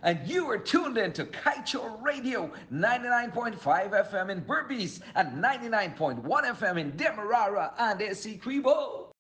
And you are tuned in to Kaieteur Radio 99.5 FM in Berbice and 99.1 FM in Demerara and Essequibo.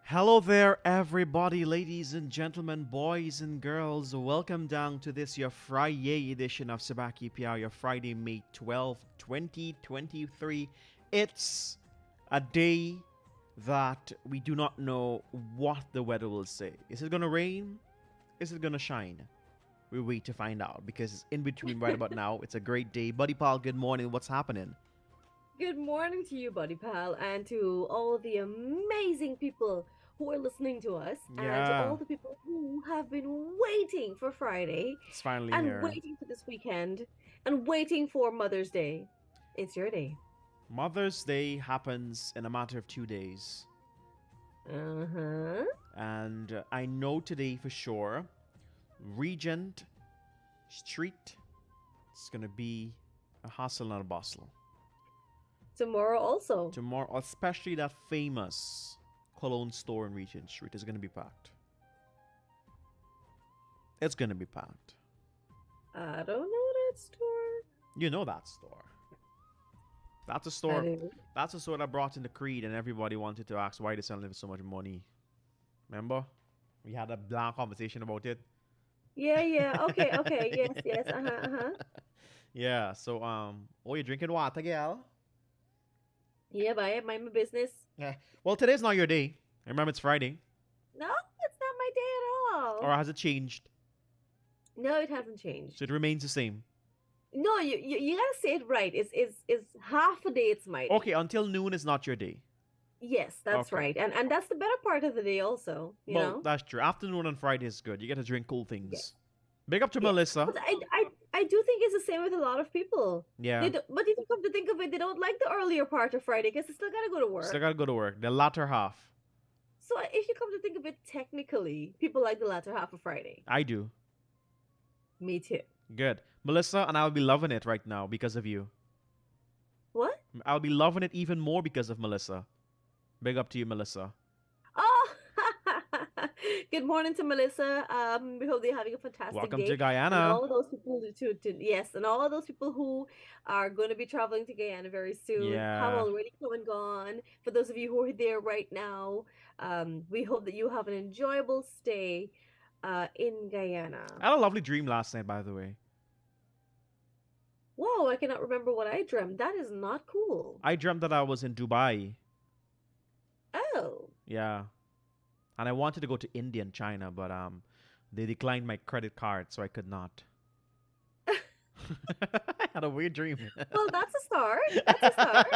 Hello there, everybody, ladies and gentlemen, boys and girls. Welcome down to this, your Friday edition of Subah, Pyar, your Friday, May 12th, 2023. It's a day that we do not know what the weather will say. Is it going to rain? Is it going to shine? We wait to find out because it's in between right about now. It's a great day. Buddy Paul, good morning. What's happening? Good morning to you, Buddy Pal, and to all the amazing people who are listening to us, and to Yeah, all the people who have been waiting for Friday, it's finally and here. waiting for this weekend, and waiting for Mother's Day. It's your day. Mother's Day happens in a matter of 2 days. Uh huh. And I know today for sure, Regent Street, it's going to be a hustle and a bustle. Tomorrow also. Tomorrow, especially that famous cologne store in Regent Street is going to be packed. It's going to be packed. I don't know that store. You know that store. That's a I store. do. That's a store that brought in the Creed, and everybody wanted to ask why they selling it for so much money. Remember? We had a long conversation about it. Yeah, yeah. Okay, okay. Yes, yes. Uh huh, uh huh. Yeah. So oh, you drinking water, girl? Yeah, bye. Mind my business. Yeah. Well, today's not your day. Remember, it's Friday. No, it's not my day at Or all. has it changed? No, it hasn't changed. So it remains the same. No, you gotta say it right. It's half a day. It's my day. Okay, until noon is not your day. Yes, that's Okay. right, and that's the better part of the day. Also, you Well, know. that's true. Afternoon on Friday is good. You get to drink cool Yes, things. Big up to yes. Melissa. But I do think it's the same with a lot of people. Yeah. But if you come to think of it, they don't like the earlier part of Friday because they still gotta go to Still work. gotta go to work. The latter half. So if you come to think of it, technically, people like the latter half of Friday. I do. Me too. Good. Melissa, and I'll be loving it right now because of you. What? I'll be loving it even more because of Melissa. Big up to you, Melissa. Oh, good morning to Melissa. We hope they're having a fantastic Welcome to day. And Guyana. all of those people to yes, and all of those people who are going to be traveling to Guyana very soon have Yeah. already come and gone. For those of you who are there right now, we hope that you have an enjoyable stay in Guyana. I had a lovely dream last night, by the way. Whoa, I cannot remember what I dreamt. That is not cool. I dreamt that I was in Dubai. Oh, Yeah. And I wanted to go to India and China, but they declined my credit card, so I could not. I had a weird dream. well, that's a start. That's a start.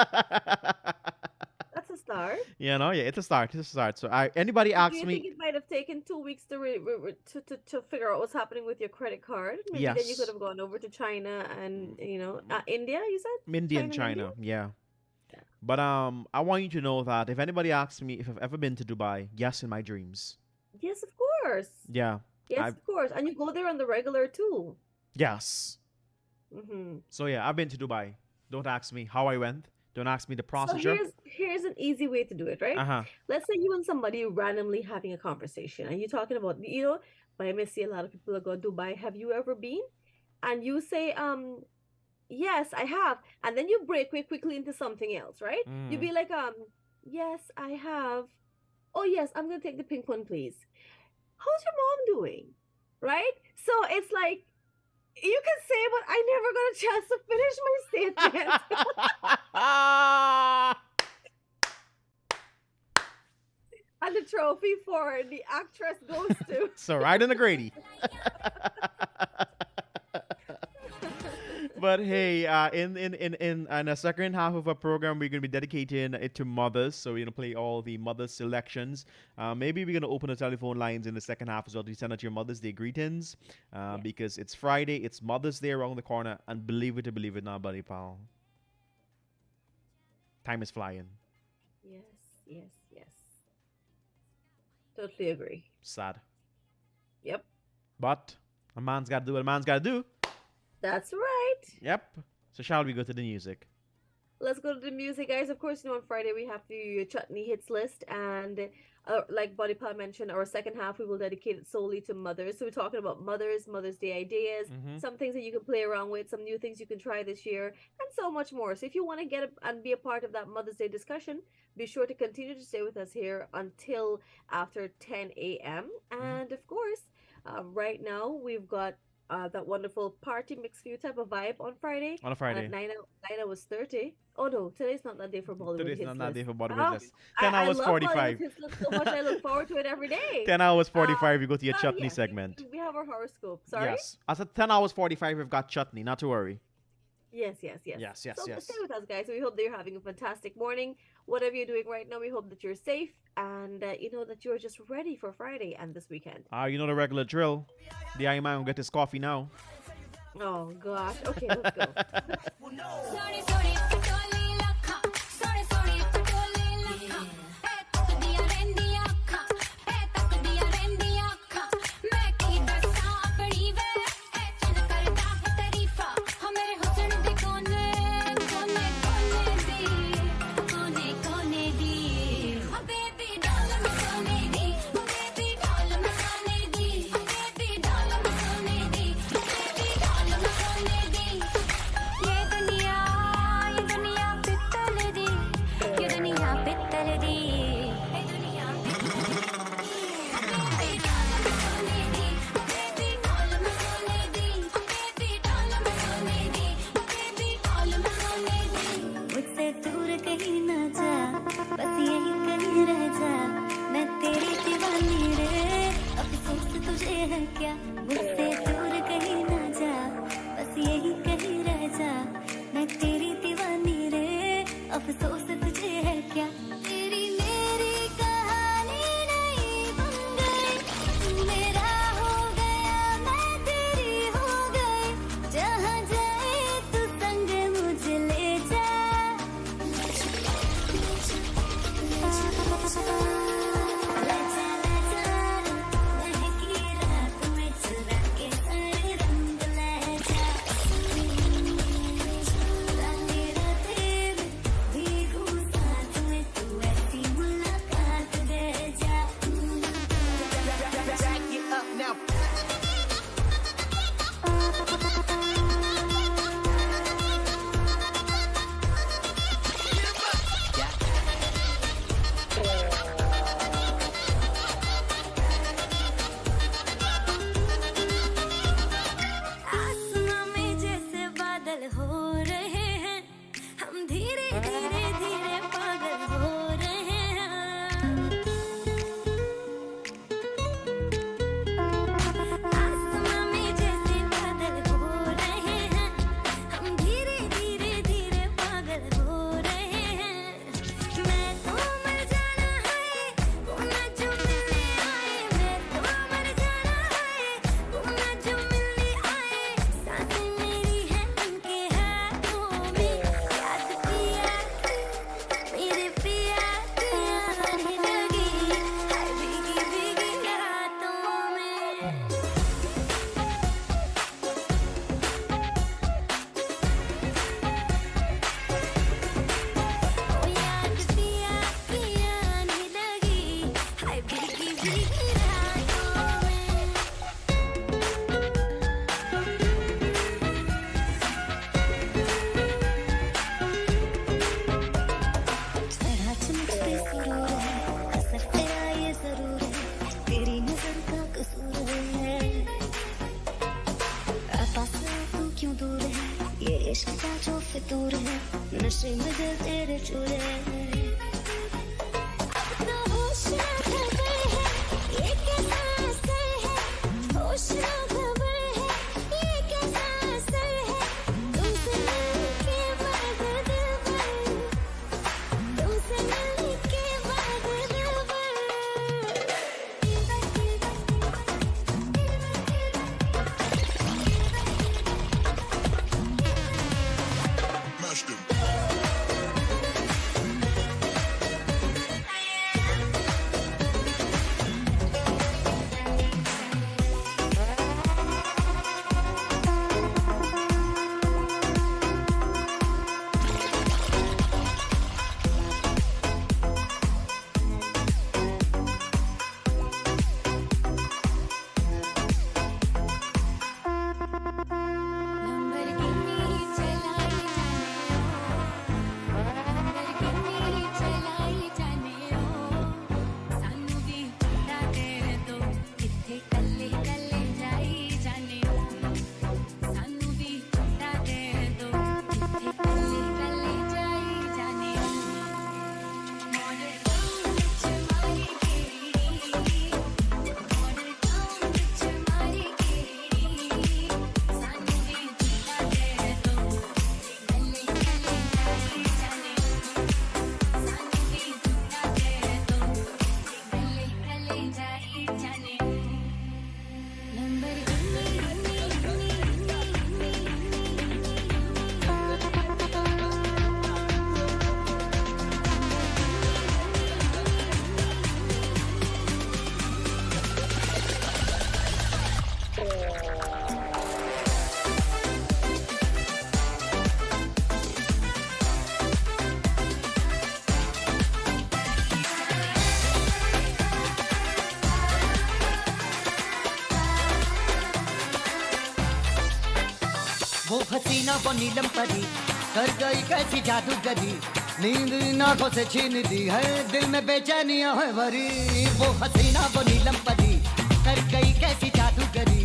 That's a start. Yeah, no, yeah, it's a start. It's a start. So anybody Do asks you me, think it might have taken 2 weeks to to figure out what's happening with your credit card? Maybe then you could yes, have gone over to China and India. You said India and China and India. China, yeah. Yeah. But I want you to know that if anybody asks me if I've ever been to Dubai, yes, in my dreams. Yes, of course. Yeah, Yes, I of course. And you go there on the regular too. yes. Mm-hmm. So yeah, I've been to Dubai. Don't ask me how I went. Don't ask me the So procedure. here's an easy way to do it, right? Uh huh. Let's say you and somebody randomly having a conversation, and you're talking about, but I may see a lot of people that go to Dubai. Have you ever been? And you say, yes, I have. And then you break quickly into something else, right? You'd Mm. be like, yes, I have. Oh, yes, I'm gonna take the pink one, please. How's your mom doing? Right? So it's like you can say, but I never got a chance to finish my statement. And the trophy for the actress goes to. So right in the Grady. But hey, in a second half of our program, we're gonna be dedicating it to mothers. So we're gonna play all the mother selections. Maybe we're gonna open the telephone lines in the second half as well to send out your Mother's Day greetings. Because it's Friday, it's Mother's Day around the corner, and believe it or believe it not, buddy pal, time is flying. Yes, yes, yes. Totally agree. Sad, Yep, but a man's gotta do what a man's gotta do. that's right. Yep. So shall we go to the music? Let's go to the music, guys. Of course, on Friday we have the chutney hits list, and like Body Pal mentioned, our second half we will dedicate it solely to mothers. So we're talking about Mother's Day ideas, some things that you can play around with, some new things you can try this year, and so much more. So if you want to and be a part of that Mother's Day discussion, be sure to continue to stay with us here until after 10 a.m. And of course, right now we've got that wonderful party mix for you type of vibe on Friday. On a Friday. Nina was 30. Oh no, today's not that day for Bollywood Today's Hits not that day List. for Bollywood List. 10 I hours love 45. Bollywood Hits List so much. I look forward to it every day. 10 hours 45, you go to your Oh, chutney yes, segment. we have our horoscope. Sorry? Yes. I said 10 hours 45, we've got chutney, not to worry. Yes, yes, yes. Yes, yes, So yes. stay with us, guys. We hope that you're having a fantastic morning. Whatever you're doing right now, we hope that you're safe and you know that you're just ready for Friday and this weekend. You know the regular drill. The I man will get his coffee now. Oh gosh. Okay, let's go. Sorry, sorry, patoli lakha. Sorry, sorry, patoli lakha. Tak diya rendi akha. Tak diya rendi akha. Main ki dasa apni ve. Chal karta hai tarifa. Ha mere husn de kone di. Ha baby doll me sone di. Baby doll me sone di. Baby doll me sone di. Baby doll me sone di. ये दुनिया पित्तल दी, ये दुनिया पित्तल दी, ये दुनिया baby doll में सोने दी, बेबी डॉल में सोने दी, बेबी डॉल में सोने दी, बेबी डॉल में सोने दी। मुझसे दूर कहीं ना जा, बस यही कहीं रह जा, मैं तेरी दीवानी रे, अफसोस तुझे है क्या? मुझसे दूर कहीं ना जा, बस यही कहीं रह जा, मैं तेरी दीवानी रे, अफसोस तुझे है क्या? तेरी मेरी कहानी नहीं बन गई, तू मेरा हो गया, मैं तेरी हो गई, जहाँ जाए तू संग मुझे ले जा। महकी रात में चुरा के सारे रंग ले जा। राते राते में भीगू साथ में, तू ऐसी मुलाकात दे जा। Back it up now. आसमां में जैसे बादल हो रहे हैं, हम धीरे धीरे धीरे पागल हो रहे हैं। आसमां में जैसे बादल हो रहे हैं, हम धीरे धीरे धीरे पागल हो रहे हैं। मैं तो मर जाना है, वो ना जो मिलने आए, मैं तो मर जाना है, वो ना जो मिलने आए, सांसें मेरी हैं उनके हाथों में, याद पिया मेरे पिया की आने लगी, हाय भीगी भीगी रातों में। ओ याद पिया की आने लगी, हाय भीगी भीगी रातों में। चढ़ा चमक पे सुरूर है, असर तेरा ये जरूर है, तेरी नजर का कसूर है। पास तू क्यों दूर है, ये इश्क का जो फितूर है, नशे में दिल तेरे चूर है। अब तो होश ना खबर है, ये कैसा असर है, होश ना खबर है, ये कैसा असर है, तुम हसीना वो नीलम परी कर गई कैसी जादूगरी नींद इन आंखों से छीन दी है दिल में बेचैनियां है भरी वो हसीना वो नीलम परी कर गई कैसी जादूगरी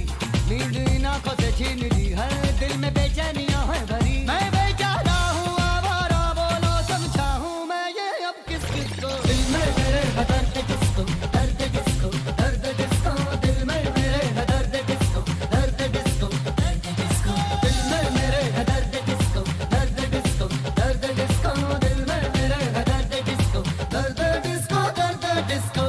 नींद इन आंखों से छीन दी है दिल में बेचैनियां है भरी मैं बेचारा हूँ आवारा बोलो समझाऊं मैं ये अब किस किस को दिल में मेरे है दर्द डिस्को दर्द डिस्को दर्द डिस्को दिल में मेरे है दर्द डिस्को दर्द डिस्को दर्द डिस्को दिल में मेरे है दर्द डिस्को दर्द डिस्को दर्द डिस्को दिल में मेरे है दर्द डिस्को दर्द डिस्को दर्द disco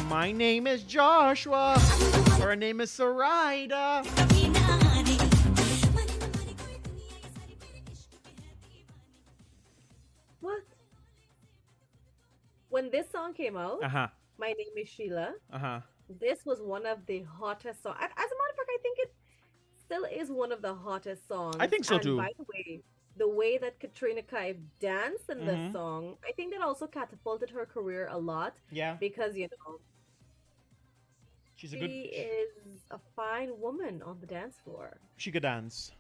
My name is Joshua. Her name is Sarida. What? When this song came out, Uh-huh. My Name is Sheila, Uh-huh. this was one of the hottest songs. As a matter of fact, I think it still is one of the hottest songs. I think so And too. by the way that Katrina Kaif danced in this Mhm. song, I think that also catapulted her career a lot Yeah. because, She's a she good is a fine woman on the dance floor. she could dance.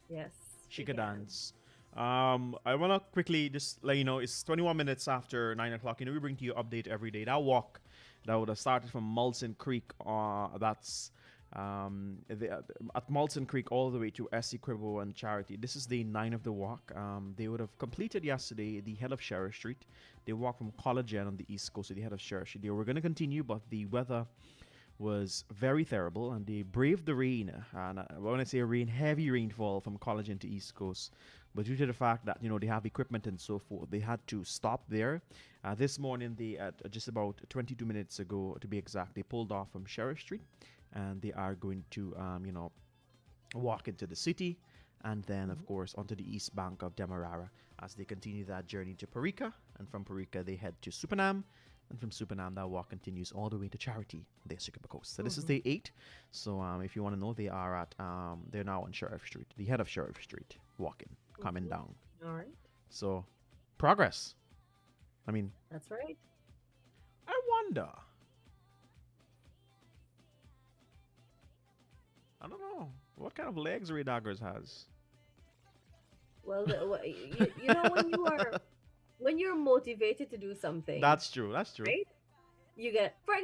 Yes. She could can. dance. I want to quickly just let you know it's 21 minutes after 9 o'clock. We bring to you update every day. That walk that would have started from Mulson Creek, that's at Mulson Creek all the way to Essie Cribbo and Charity. This is day 9 of the walk. They would have completed yesterday the head of Sheriff Street. They walked from College End on the East Coast to the head of Sheriff Street. They were going to continue, but the weather was very terrible and they braved the rain. And when I say rain, heavy rainfall from College End to East Coast. But due to the fact that, they have equipment and so forth, they had to stop there. This morning, just about 22 minutes ago, to be exact, they pulled off from Sheriff Street and they are going to, walk into the city and then, of course, onto the east bank of Demerara as they continue that journey to Parika. And from Parika, they head to Supanam. And from Supanam, that walk continues all the way to Charity, the Essequibo Coast. So this is day 8. So if you want to know, they are at, they're now on Sheriff Street, the head of Sheriff Street, walking, coming down. All right. So, progress. I mean, That's right. I wonder. I don't know. What kind of legs Ray Daggers has? Well, you know when you're motivated to do something. That's true. That's true. Right? You get for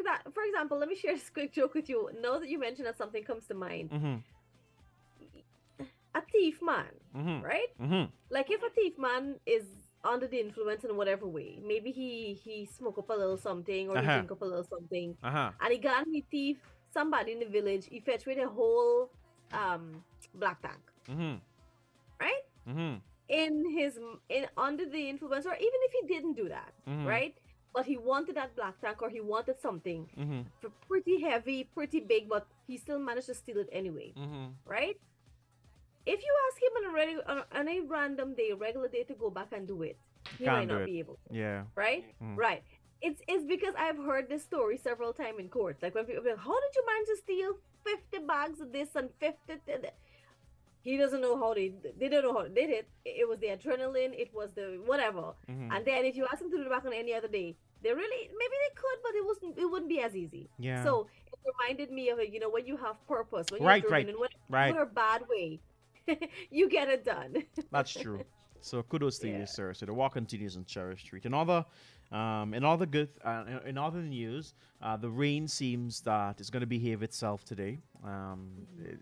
example, let me share this quick joke with you. Now that you mentioned that, something comes to mind. Mm-hmm. A thief man, Mm-hmm. right? Mm-hmm. Like if a thief man is under the influence in whatever way, maybe he smoke up a little something or he drink up a little something, Uh-huh. and he got me thief somebody in the village. He fetch with a whole black tank, Mm-hmm. right? Mm-hmm. In under the influence, or even if he didn't do that, Mhm. right? But he wanted that black tank, or he wanted something Mm-hmm. pretty heavy, pretty big, but he still managed to steal it anyway, Mm-hmm. right? If you ask him on a random day, regular day, to go back and do it, he Can't might do not it. be able to, Yeah. right? Mm. Right. It's because I've heard this story several times in court. Like when people be like, how did you manage to steal 50 bags of this and 50? He doesn't know how they don't know how they did it. It was the adrenaline, it was the whatever. Mhm. And then if you ask them to do it back on any other day, they really, maybe they could, but it wouldn't be as easy. Yeah. So it reminded me of when you have purpose, when you're Right, driven right, in right. whatever bad way, you get it done. That's true. So kudos to Yeah. you, sir. So the walk continues on Sheriff Street. In other news, the rain seems that it's going to behave itself today.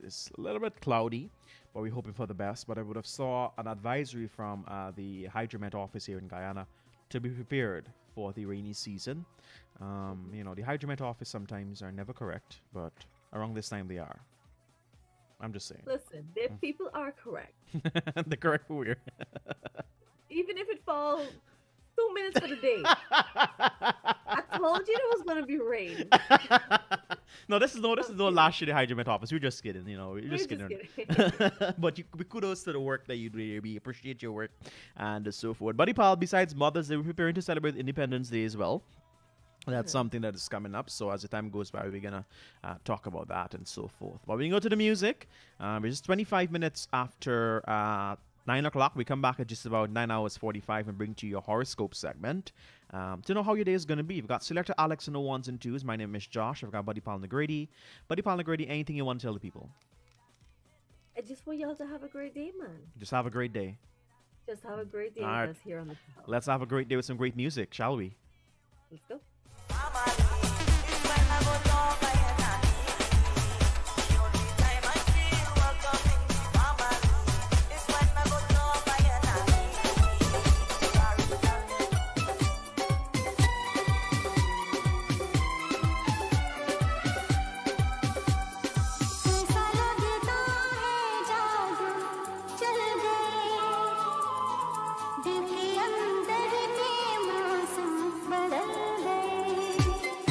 It's a little bit cloudy, but we're hoping for the best. But I would have saw an advisory from the Hydromet office here in Guyana to be prepared for the rainy season. The Hydromet office sometimes are never correct, but around this time they are. I'm just saying. Listen, their people are correct. The correct for weird. Even if it falls 2 minutes for the day. I told you there was going to be rain. No, this is no last year the Hydromet office. We're just kidding, we're just kidding. But kudos to the work that you do. We appreciate your work and so forth. Buddy Pal, besides Mothers Day, we're preparing to celebrate Independence Day as well. That's something that is coming up. So as the time goes by, we're going to talk about that and so forth. But we can go to the music. We're just 25 minutes after 9 o'clock. We come back at just about 9 hours 45 and bring to you your horoscope segment. To know how your day is going to be, we've got Selector Alex in the 1s and 2s. My name is Josh. I've got Buddy Pal Negrady. Buddy Pal Negrady, anything you want to tell the people? I just want y'all to have a great day, man. Just have a great day. Just have a great day All with right. us here on the show. Let's have a great day with some great music, shall we? Let's go. ऐसा लगता है जादू चल गए दिल के अंदर के मौसम बदल गए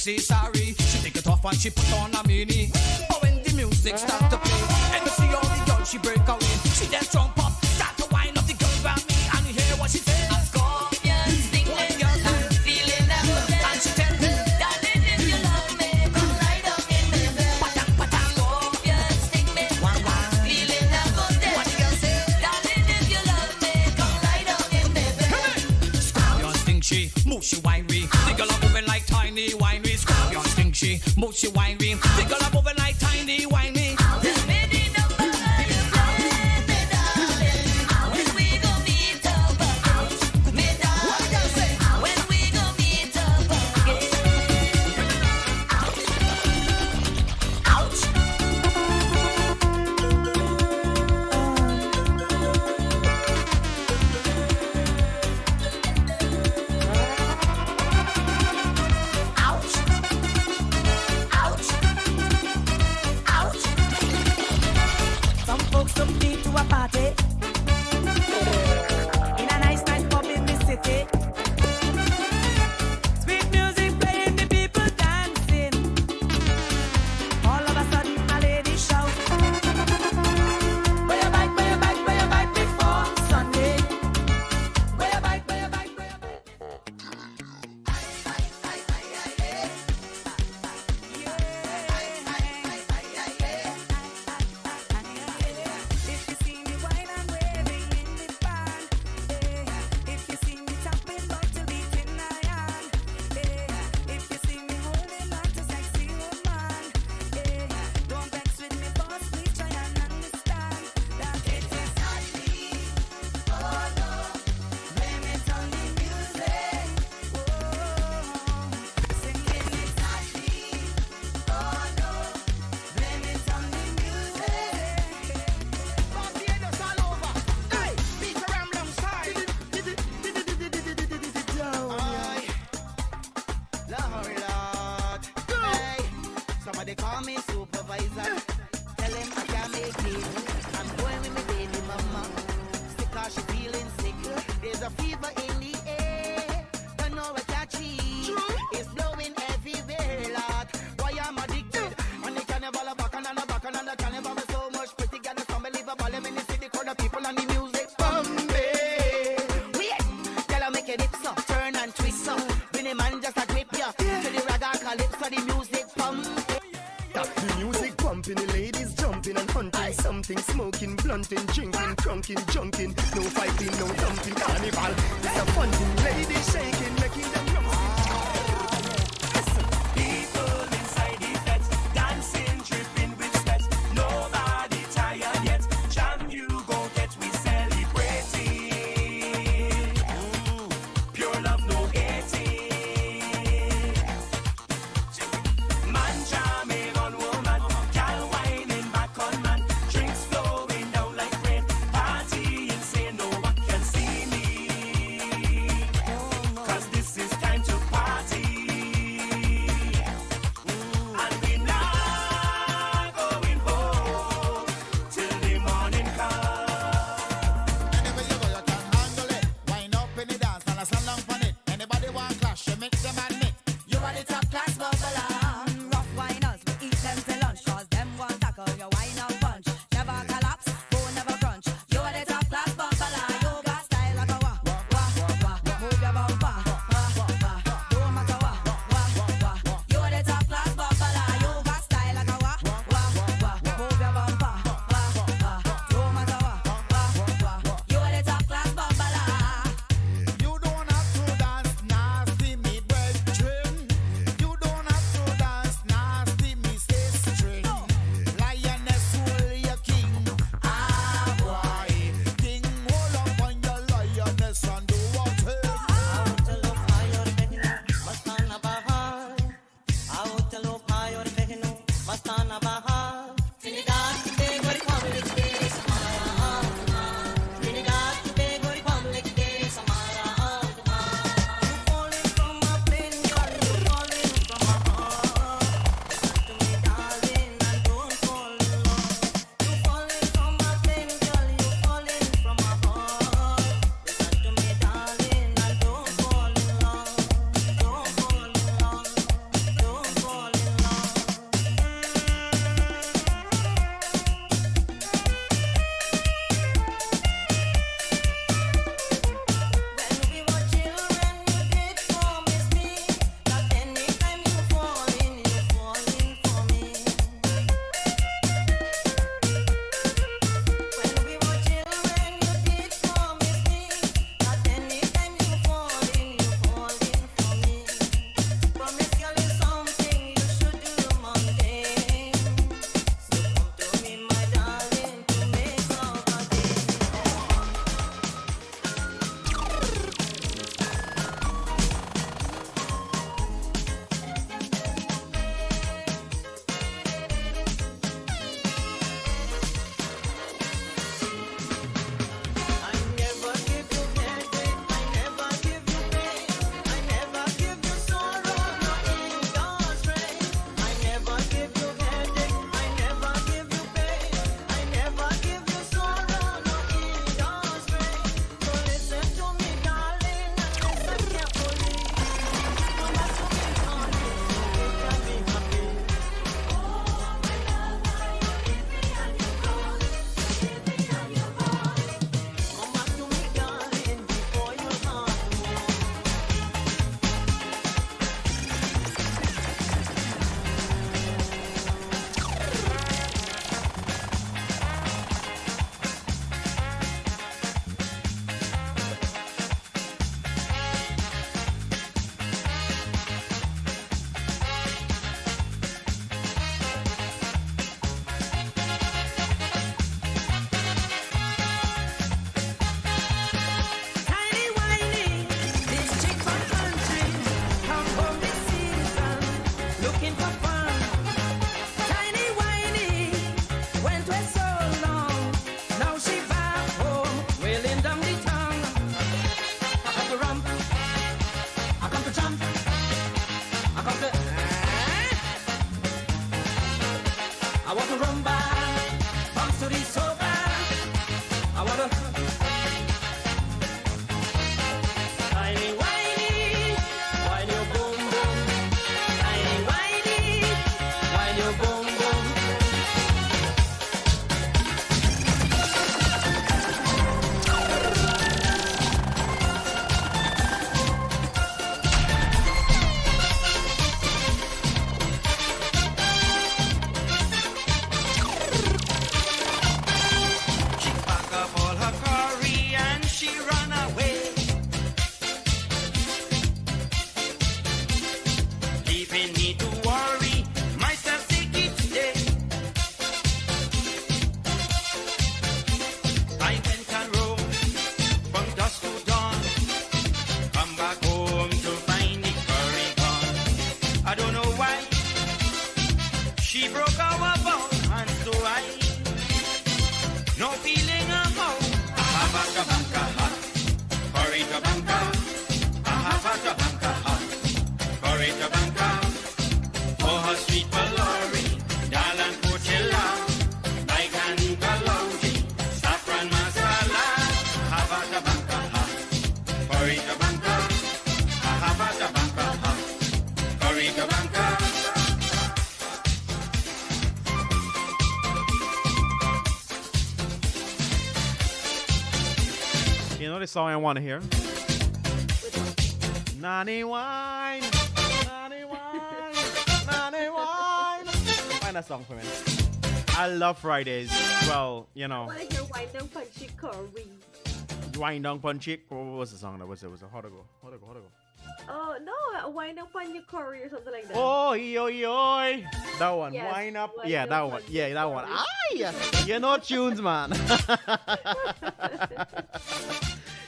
say sorry. She take it off and she put on a mini. But when the music start to play, and you see all the girls she break out in. She then jump up, start to wind up the girl grab me, and you hear what she say. A scorpion stinging, I'm feeling that. And she tell me, darling, if you love me, come right up in me. Patang patang, scorpion sting me, I'm feeling that. What the girl say? Darling, if you love me, come right up in me. Scorpion sting she, move she winery. The girl are moving like tiny winery. Scorpion sting she, move she winery. The girl are moving like tiny winery. They call me supervisor. Tell him I can't make it. I'm going with my baby mama. Sick cause she feeling sick. There's a fever in the air. Don't know what catchy. It's blowing everywhere, Lord. Why I'm addicted. On the carnival, a back and on the carnival is so much pretty. Girl, it's unbelievable. Let me see the crowd of people and the music. Girl, I make it dip so. Turn and twist so. Vinny man just a grip ya. To the ragga calypso, the music pump. The music pumping, the ladies jumping and hunting. Something smoking, blunting, drinking, trunking, junking. No fighting, no thumping, carnival. It's a fun thing, ladies shaking, making them jump. People inside the fete, dancing, tripping with sweat. Nobody tired yet. Jam you go get, we celebrating. Pure love, no hating. Man jamming on woman, gal whining back on man. Drinks flowing down like rain. Partying, say no one can see me. 'Cause this is know the song I want to hear? Nanny wine, nanny wine, nanny wine. Find that song for me. I love Fridays. Well, you know. I want to hear Wind Down Punchy Curry. Wind Down Punchy. What was the song? That was it. How to go? Oh, no, Wind Down Punchy Curry or something like that. Oh, oi. That one. Yes, Wind up. Wind Yeah, Down that one. Punchy Yeah, that one. Curry. Aye. You know tunes, man.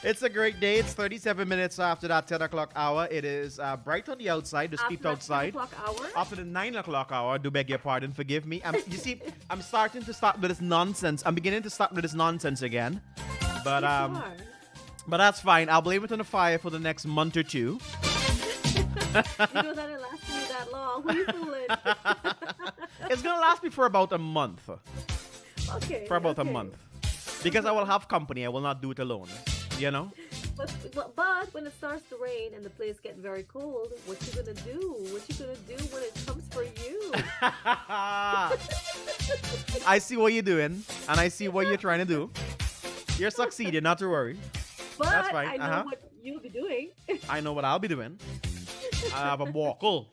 It's a great day. It's 37 minutes after that 10 o'clock hour. It is bright on the outside, the steep outside. 10 o'clock hour? After the 9 o'clock hour, do beg your pardon, forgive me. You see, I'm starting to start with this nonsense. I'm beginning to start with this nonsense again. But Yes, you are. but that's fine. I'll blame it on the fire for the next month or two. You know that it lasts you that long. Who you fooling? It's gonna last me for about a month. Okay. For about a okay. month. Because I will have company. I will not do it alone. You know? But when it starts to rain and the place gets very cold, what you gonna do? What you gonna do when it comes for you? I see what you're doing, and I see what you're trying to do. You're succeeding, not to worry. But That's fine. I know what you'll be doing. I know what I'll be doing. I have a borkle.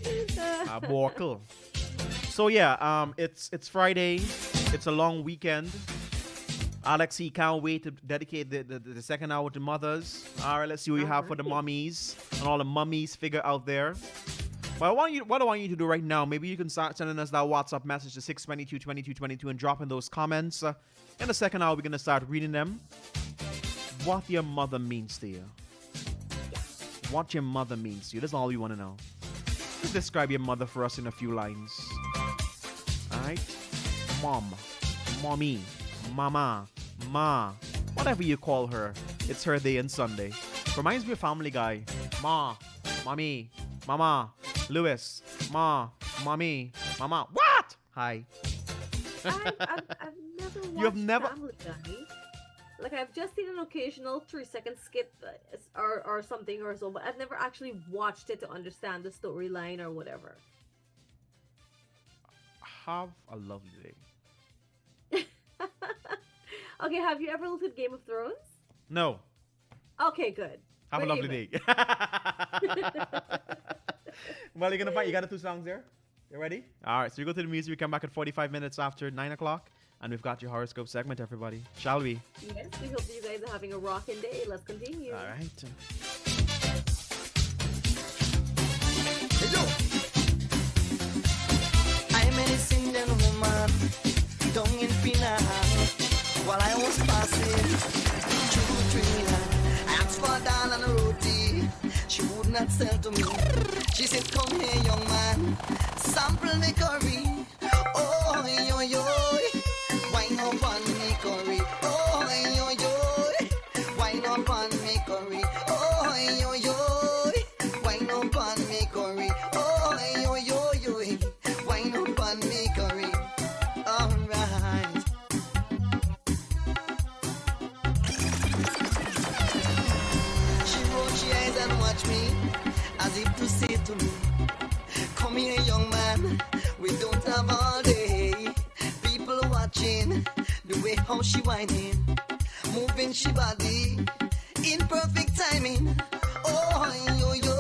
A borkle. So yeah, it's Friday. It's a long weekend. Alexi can't wait to dedicate the second hour to mothers. All right, let's see what you have for the mummies and all the mummies figure out there. But what I want you to do right now, maybe you can start sending us that WhatsApp message to 622-2222 and dropping those comments. In the second hour, we're going to start reading them. What your mother means to you. What your mother means to you. That's all we want to know. Just describe your mother for us in a few lines. All right? Mom, mommy, mama, ma, whatever you call her. It's her day and Sunday. Reminds me of Family Guy. Ma, mommy, mama, Lewis, ma, mommy, mama. What? Hi. I've never watched You have never- Family Guy. Like, I've just seen an occasional 3-second skit or something or so, but I've never actually watched it to understand the storyline or whatever. Have a lovely day. Okay, have you ever looked at Game of Thrones? No. Okay, good. Have a We're lovely even. day. Well, you got the two songs there? You ready? All right, so you go to the music. We come back at 45 minutes after 9 o'clock. And we've got your horoscope segment, everybody. Shall we? Yes, we hope you guys are having a rocking day. Let's continue. All right. I'm an Indian woman down in Pinahal. While I was passing through Trinidad, I asked for a dal and a roti. She would not sell to me. She said, come here, young man, sample the curry. Oh, yo, yo, wine up on me curry. Oh, yo, yo, wine up on me curry. Oh, yo, yo, wine up on me curry. Oh, yo, yo, yo, wine up on me curry. All right. She rolled she eyes and watched me as if to say to me, come here, young man, we don't have all day. People watching the way how she whining, moving she body in perfect timing. Oh, yo, yo,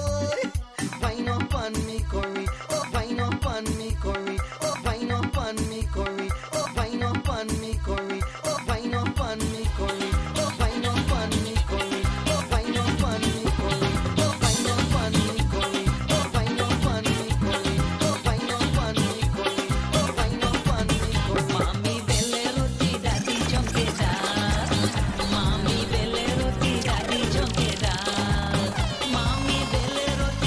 wine up on me, curry. Oh, wine up on me, curry. Oh, wine up on me, curry. Oh, wine up on me, curry. Oh, wine up on me, curry. Oh, wine up on me, curry. Oh, wine up on me, curry. Oh, wine up on me, curry. Oh, wine up on me, curry. Oh, wine up on me, curry. Oh, wine up on me, curry. Mommy belle roti daddy jumpeda. Mommy belle roti daddy jumpeda. Mommy belle roti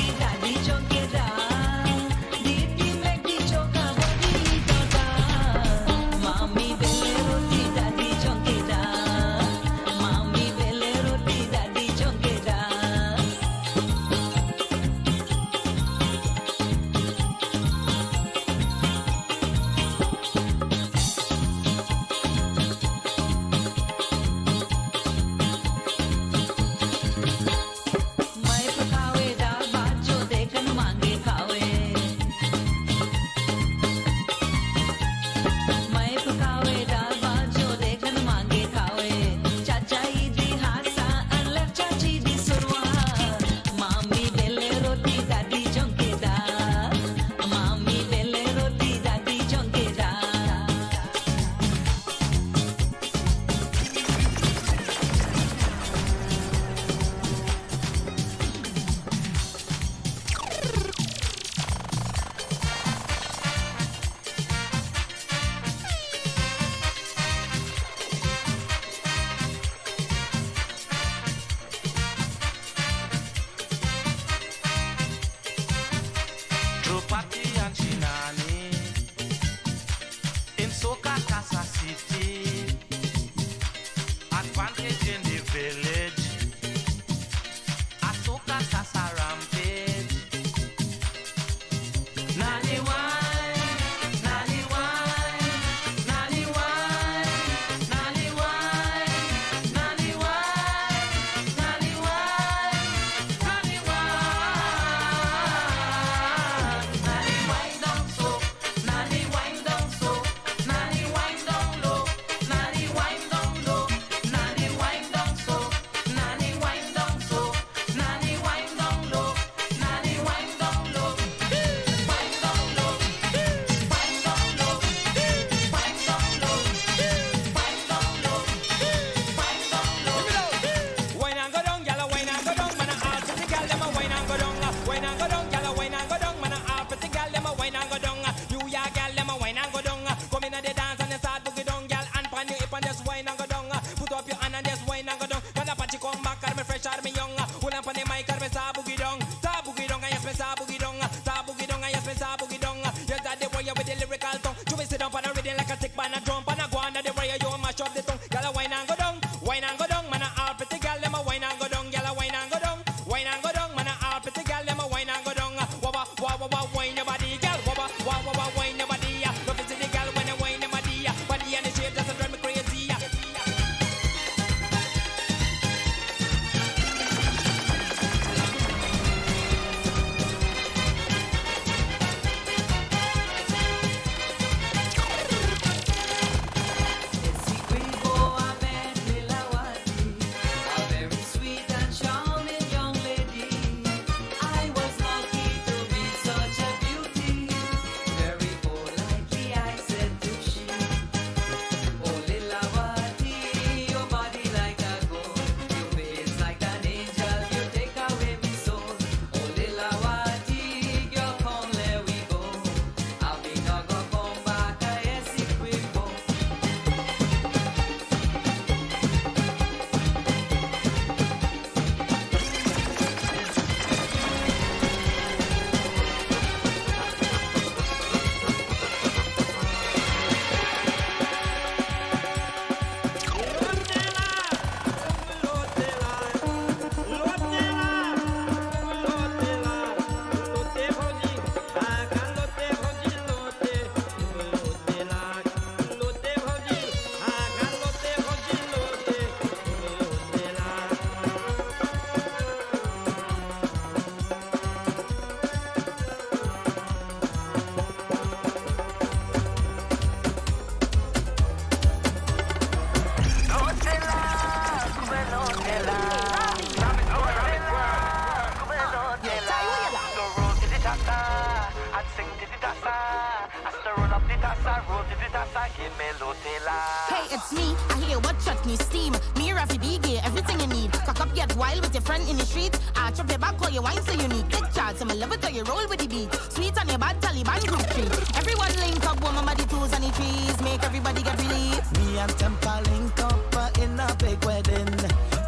Hey, it's me. I hear what chutney steam. Me, Rafi DJ, everything you need. Cock up, get wild with your friend in the street. I chop your back, call your wine so unique. Take charge, I'm a love it till you roll with the beat. Sweet on your bad Taliban group treat. Everyone link up, woman, by the tools and the trees. Make everybody get relief. Me and Tempa link up in a big wedding.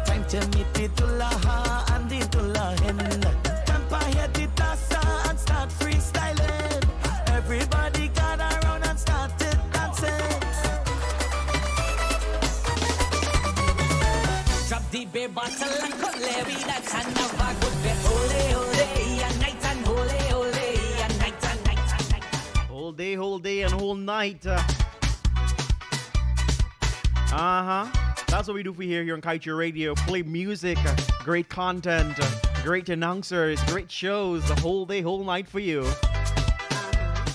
Time to meet the Tulaha and the Tulahin. Tempa hit the tassa and start freestyling. Everybody gather around and started dancing. Drop the beer bottle and cut Larry. That's another good bit. Ole, ole, a night and ole, ole, a night and night and night. Whole day, and whole night. That's what we do for here on Kaieteur Radio. Play music, great content, great announcers, great shows, the whole day, whole night for you.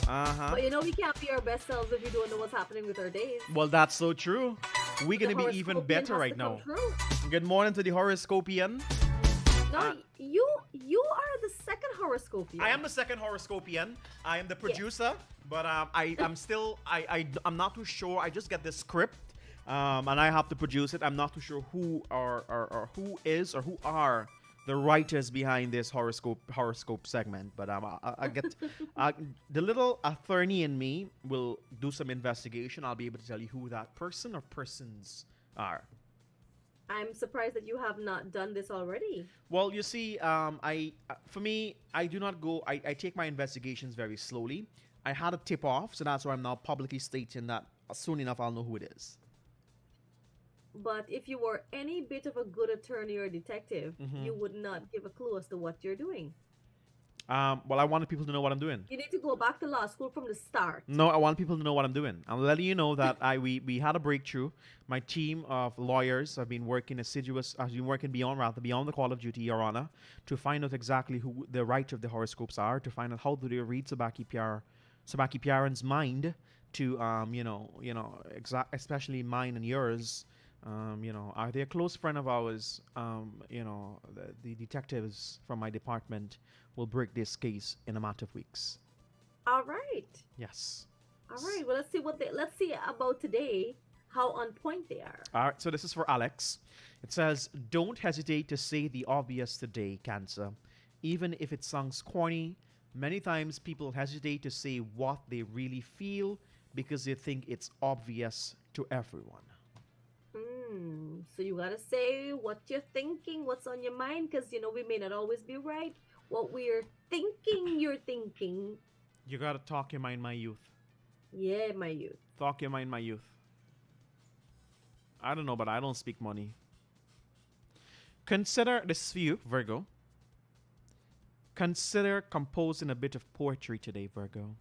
But you know, we can't be our best selves if we don't know what's happening with our days. Well, that's so true. We're The going to be even horoscopian better has right to come now. true. Good morning to the horoscopian. No, you are the second horoscopian. I am the second horoscopian. I am the producer, but I'm still I'm not too sure. I just get the script, and I have to produce it. I'm not too sure who or who is or who are the writers behind this horoscope segment. But I get the little attorney in me will do some investigation. I'll be able to tell you who that person or persons are. I'm surprised that you have not done this already. Well, you see, for me, I do not go. I take my investigations very slowly. I had a tip off, so that's why I'm now publicly stating that soon enough I'll know who it is. But if you were any bit of a good attorney or detective, you would not give a clue as to what you're doing. Well, I wanted people to know what I'm doing. You need to go back to law school from the start. No, I want people to know what I'm doing. I'm letting you know that we had a breakthrough. My team of lawyers have been working beyond the call of duty, Your Honor, to find out exactly who the writer of the horoscopes are, to find out how do they read Sabaki Pyar's mind, to especially mine and yours. Are they a close friend of ours? The detectives from my department will break this case in a matter of weeks. All right. Yes. All right. Well, let's see about today how on point they are. All right. So this is for Alex. It says, "Don't hesitate to say the obvious today, Cancer. Even if it sounds corny, many times people hesitate to say what they really feel because they think it's obvious to everyone." So you gotta say what you're thinking, what's on your mind, because we may not always be right. What we're thinking, you're thinking. You gotta talk your mind, my youth. Yeah, my youth. Talk your mind, my youth. I don't know, but I don't speak money. Consider this for you, Virgo. Consider composing a bit of poetry today, Virgo.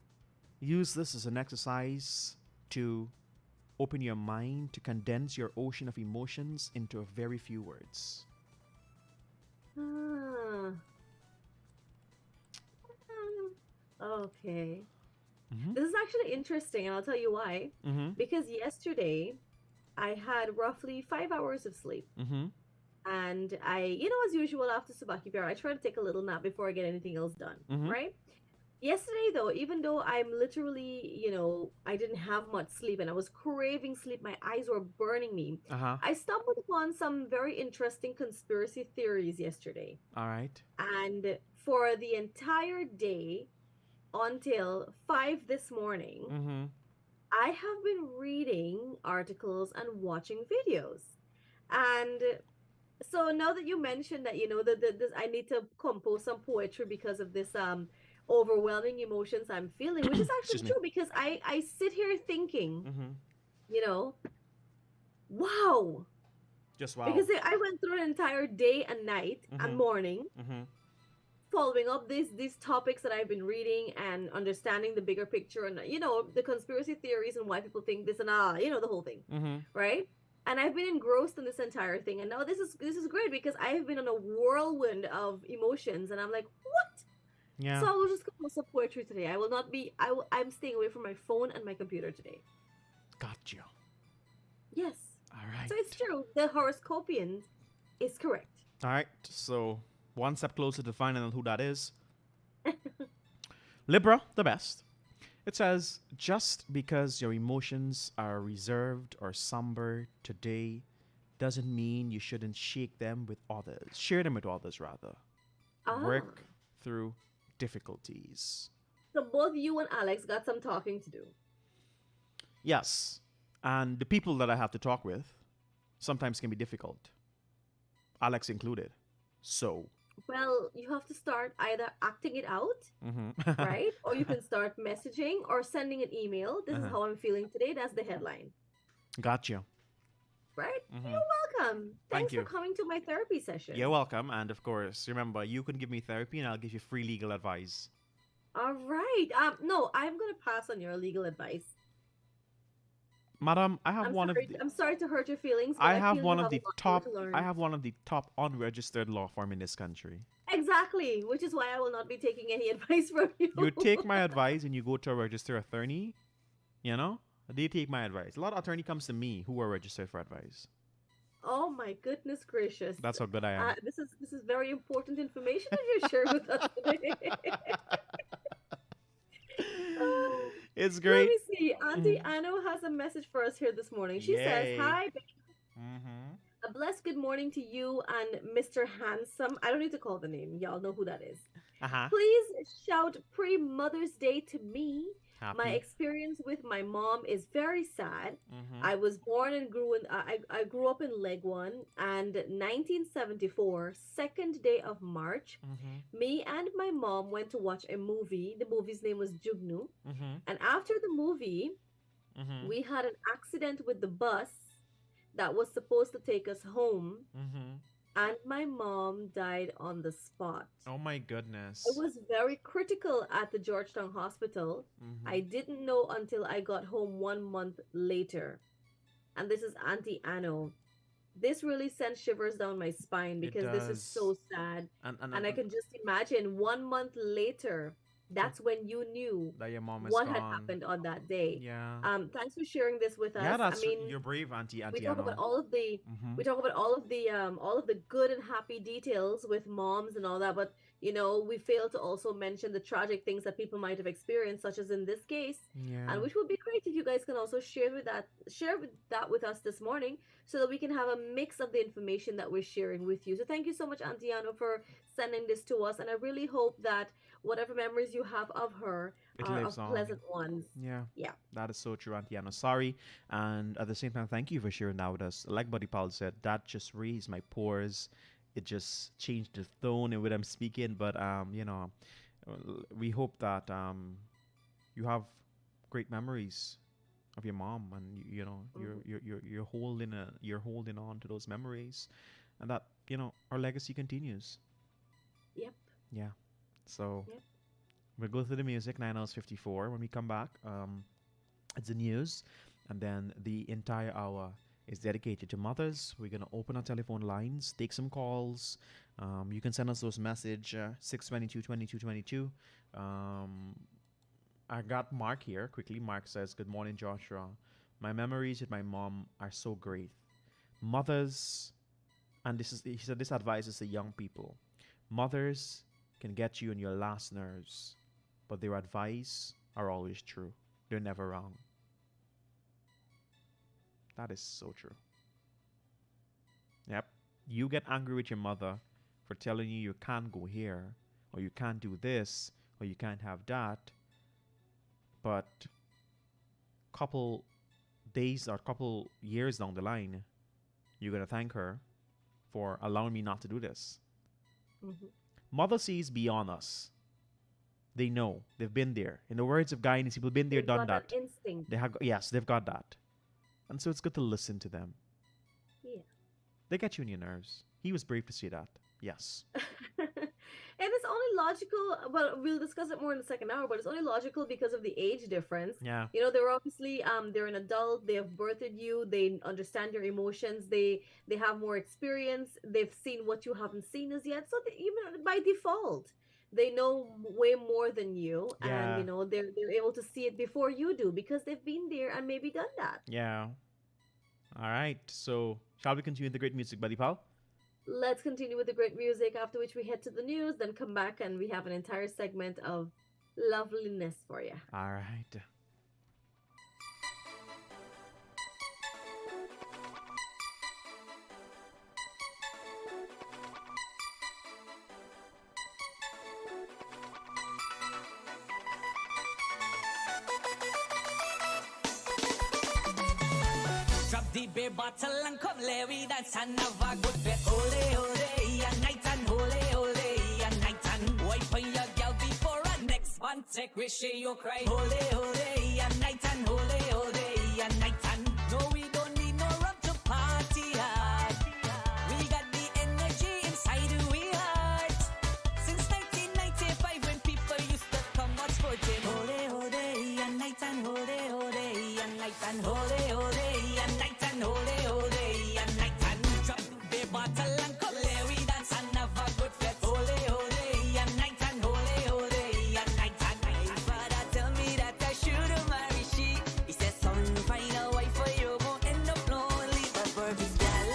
Use this as an exercise to open your mind, to condense your ocean of emotions into a very few words. Okay. This is actually interesting, and I'll tell you why. Because yesterday, I had roughly 5 hours of sleep. And I, as usual, after Subah, I try to take a little nap before I get anything else done, right? Yesterday, though, even though I'm literally, I didn't have much sleep and I was craving sleep, my eyes were burning me. I stumbled upon some very interesting conspiracy theories yesterday. All right. And for the entire day until 5 this morning, I have been reading articles and watching videos. And so now that you mentioned that, that I need to compose some poetry because of this overwhelming emotions I'm feeling, which is actually true, because I sit here thinking, wow. Just wow. Because I went through an entire day and night and morning following up these topics that I've been reading and understanding the bigger picture and, the conspiracy theories and why people think this and the whole thing, right? And I've been engrossed in this entire thing. And now this is great because I have been on a whirlwind of emotions and I'm like, what? Yeah. So I will just compose some poetry today. I will not be. I'm staying away from my phone and my computer today. Gotcha. Yes. All right. So it's true. The horoscopian is correct. All right. So one step closer to finding out who that is. Libra, the best. It says, just because your emotions are reserved or somber today doesn't mean you shouldn't shake them with others. Share them with others, rather. Work through difficulties. So both you and Alex got some talking to do. Yes. And the people that I have to talk with sometimes can be difficult, Alex included. So. Well, you have to start either acting it out, right? Or you can start messaging or sending an email. This is how I'm feeling today. That's the headline. Gotcha. Right? You're welcome. Thanks you. for coming to my therapy session. You're welcome. And of course, remember, you can give me therapy and I'll give you free legal advice. All right. No, I'm going to pass on your legal advice. Madam, I have I'm sorry to hurt your feelings. But I have feel one you of have the a lot top more to learn. I have one of the top unregistered law firm in this country. Exactly, which is why I will not be taking any advice from you. You take my advice and you go to a registered attorney, you know? They take my advice. A lot of attorney comes to me who are registered for advice. Oh my goodness gracious. That's how good I am. This is very important information that you're sharing with us today. It's great. Let me see. Auntie Anno has a message for us here this morning. She says, "Hi, a blessed good morning to you and Mr. Handsome." I don't need to call the name. Y'all know who that is. Please shout pre-Mother's Day to me. Happy. My experience with my mom is very sad. I was born and I grew up in Legwan, and 1974, second day of March, me and my mom went to watch a movie. The movie's name was Jugnu. And after the movie, we had an accident with the bus that was supposed to take us home. And my mom died on the spot. Oh my goodness. It was very critical at the Georgetown Hospital. I didn't know until I got home 1 month later. And this is Auntie Anno. This really sent shivers down my spine because this is so sad. And I can just imagine 1 month later, that's when you knew that your mom is what gone. had happened on that day. Yeah. Thanks for sharing this with us. Yeah, that's I mean, you're brave, Auntie we talk Anno. about all of the we talk about all of the good and happy details with moms and all that, but you know, we fail to also mention the tragic things that people might have experienced, such as in this case. And which would be great if you guys can also share that with us this morning, so that we can have a mix of the information that we're sharing with you. So thank you so much, Auntie Anno, for sending this to us, and I really hope that whatever memories you have of her are of pleasant ones. Yeah. That is so true, Auntie Anno. Sorry. And at the same time, thank you for sharing that with us. Like Buddy Paul said, that just raised my pores. It just changed the tone in which I'm speaking. But, you know, we hope that you have great memories of your mom, and you know, you're holding on to those memories, and that, you know, our legacy continues. Yep. Yeah. So we'll go through the music, 9 hours 54. When we come back, it's the news, and then the entire hour is dedicated to mothers. We're going to open our telephone lines, take some calls. You can send us those message 622-2222. I got Mark here quickly. Mark says, "Good morning, Joshua. My memories with my mom are so great. Mothers," and he said this advice is to young people. Mothers can get you on your last nerves, but their advice are always true. They're never wrong. That is so true. Yep. You get angry with your mother for telling you you can't go here, or you can't do this, or you can't have that. But couple days or couple years down the line, you're going to thank her for allowing me not to do this. Mother sees beyond us. They know. They've been there. In the words of guidance, people been there, done that. Instinct. They've got that. And so it's good to listen to them. Yeah. They get you on your nerves. He was brave to say that. Yes. And it's only logical. Well, we'll discuss it more in the second hour, but it's only logical because of the age difference. Yeah. You know, they're obviously they're an adult. They have birthed you. They understand your emotions. They have more experience. They've seen what you haven't seen as yet. So even by default, they know way more than you, and you know they're able to see it before you do because they've been there and maybe done that. Yeah. All right. So shall we continue with the great music, Buddy Pal? Let's continue with the great music, after which we head to the news, then come back and we have an entire segment of loveliness for you. All right. Drop the beer bottle and come lay we dance and have a good bet. Ole, ole, a night and ole, ole, a night and wipe on your girl before our next one take wish you cry. Ole, ole, a night and ole, ole, a night and no, we don't need no rum to party hard. We got the energy inside we heart. Since 1995 when people used to come out sporting. Ole, ole, a night and ole, ole, a night and ole, ole, a night and ole, ole, a night and drop the bottle and come lay we dance and have a good fete. Ole, ole, a night and ole, ole, a night and my father tell me that I shouldn't marry she. He said, son, find a wife for you, won't end up lonely. But Barbie's gal,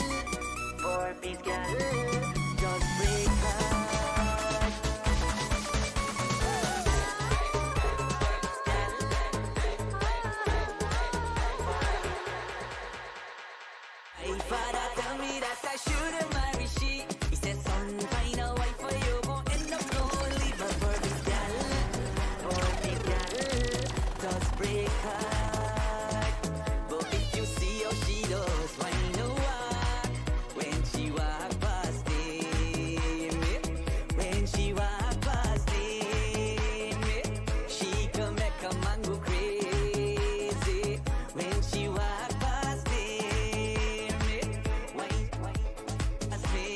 just break her. My father tell me that I shouldn't marry she. He said, son, find a wife for you, won't end up lonely. But Barbie's gal, does break heart. But if you see how she does, why no walk when she walk past him? When she walk past him, she can make a man go crazy. When she walk past him, why past me?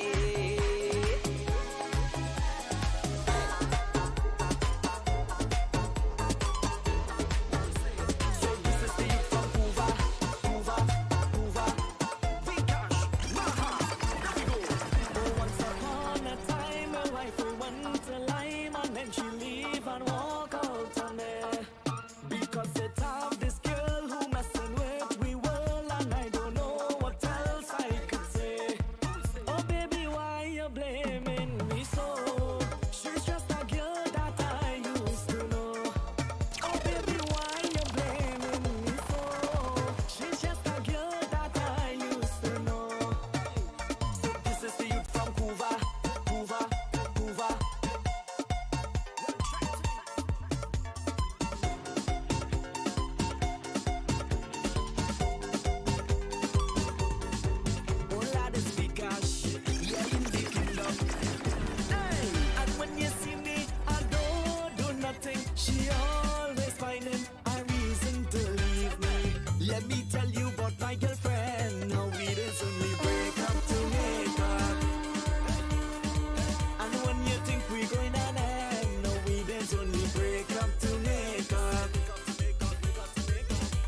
So this is the youth from Cuba. Vikash, Maha, there we go. Oh, once upon a time, a wife went to Lime and then she leave and walk out on there. Because it have this girl who messing with we world and I don't know what else I could say. Oh baby, why you blaming me so? She's just a girl that I used to know. Oh baby, why you blaming me so? She's just a girl that I used to know. So this is the youth from Cuba. Hola, this Vikash, yeah, in the kingdom. Hey, and when you see me, I don't do nothing. She always finding a reason to leave me. Let me tell you about my girlfriend. No, we didn't only break up to make up. And when you think we going on end, no, we didn't only break up to make up.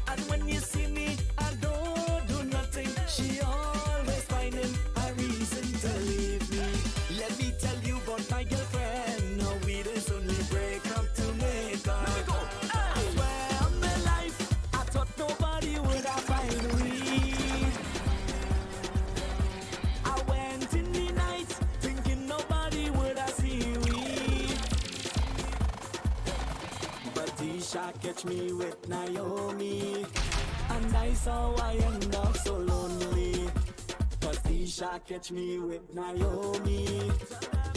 And when you see me, I don't do nothing. She always finding a reason to leave me. Let me tell you about my girlfriend. No, we didn't only break up to make up. I swear on my life, I thought nobody would have find me. I went in the night thinking nobody would have seen me. But Isha catch me with Naomi, and I saw I end up so lonely. Cause Isha catch me with Naomi,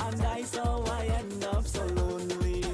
and I saw I end up so lonely.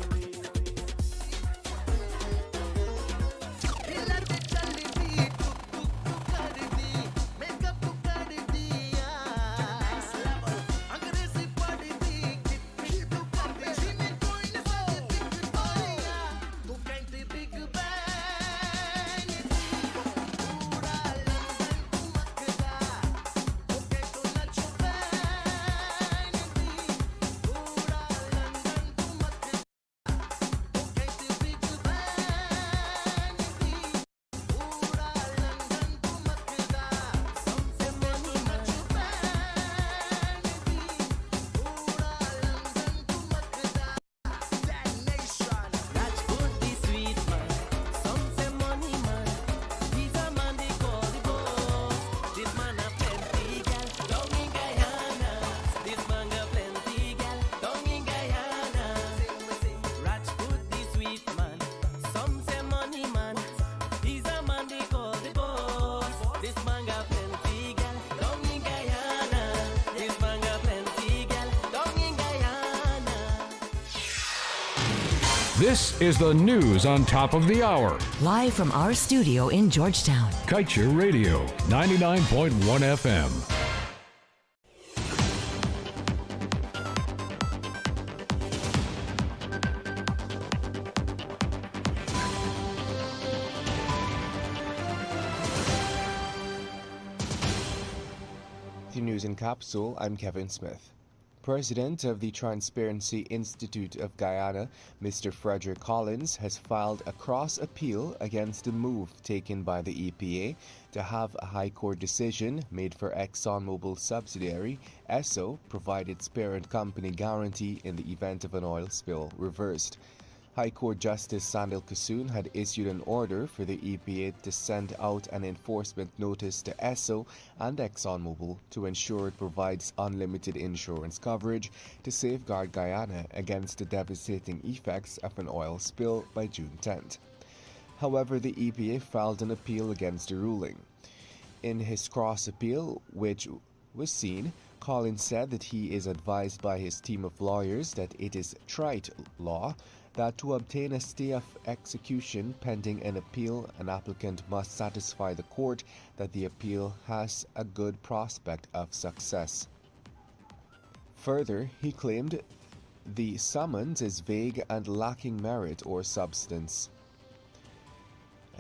This is the news on top of the hour. Live from our studio in Georgetown. Kaieteur Radio, 99.1 FM. The news in capsule, I'm Kevin Smith. President of the Transparency Institute of Guyana, Mr. Frederick Collins, has filed a cross appeal against the move taken by the EPA to have a High Court decision made for ExxonMobil subsidiary, Esso, provide its parent company guarantee in the event of an oil spill reversed. High Court Justice Sandil Kasoon had issued an order for the EPA to send out an enforcement notice to Esso and ExxonMobil to ensure it provides unlimited insurance coverage to safeguard Guyana against the devastating effects of an oil spill by June 10th. However, the EPA filed an appeal against the ruling. In his cross appeal, which was seen, Collins said that he is advised by his team of lawyers that it is trite law that to obtain a stay of execution pending an appeal, an applicant must satisfy the court that the appeal has a good prospect of success. Further, he claimed the summons is vague and lacking merit or substance.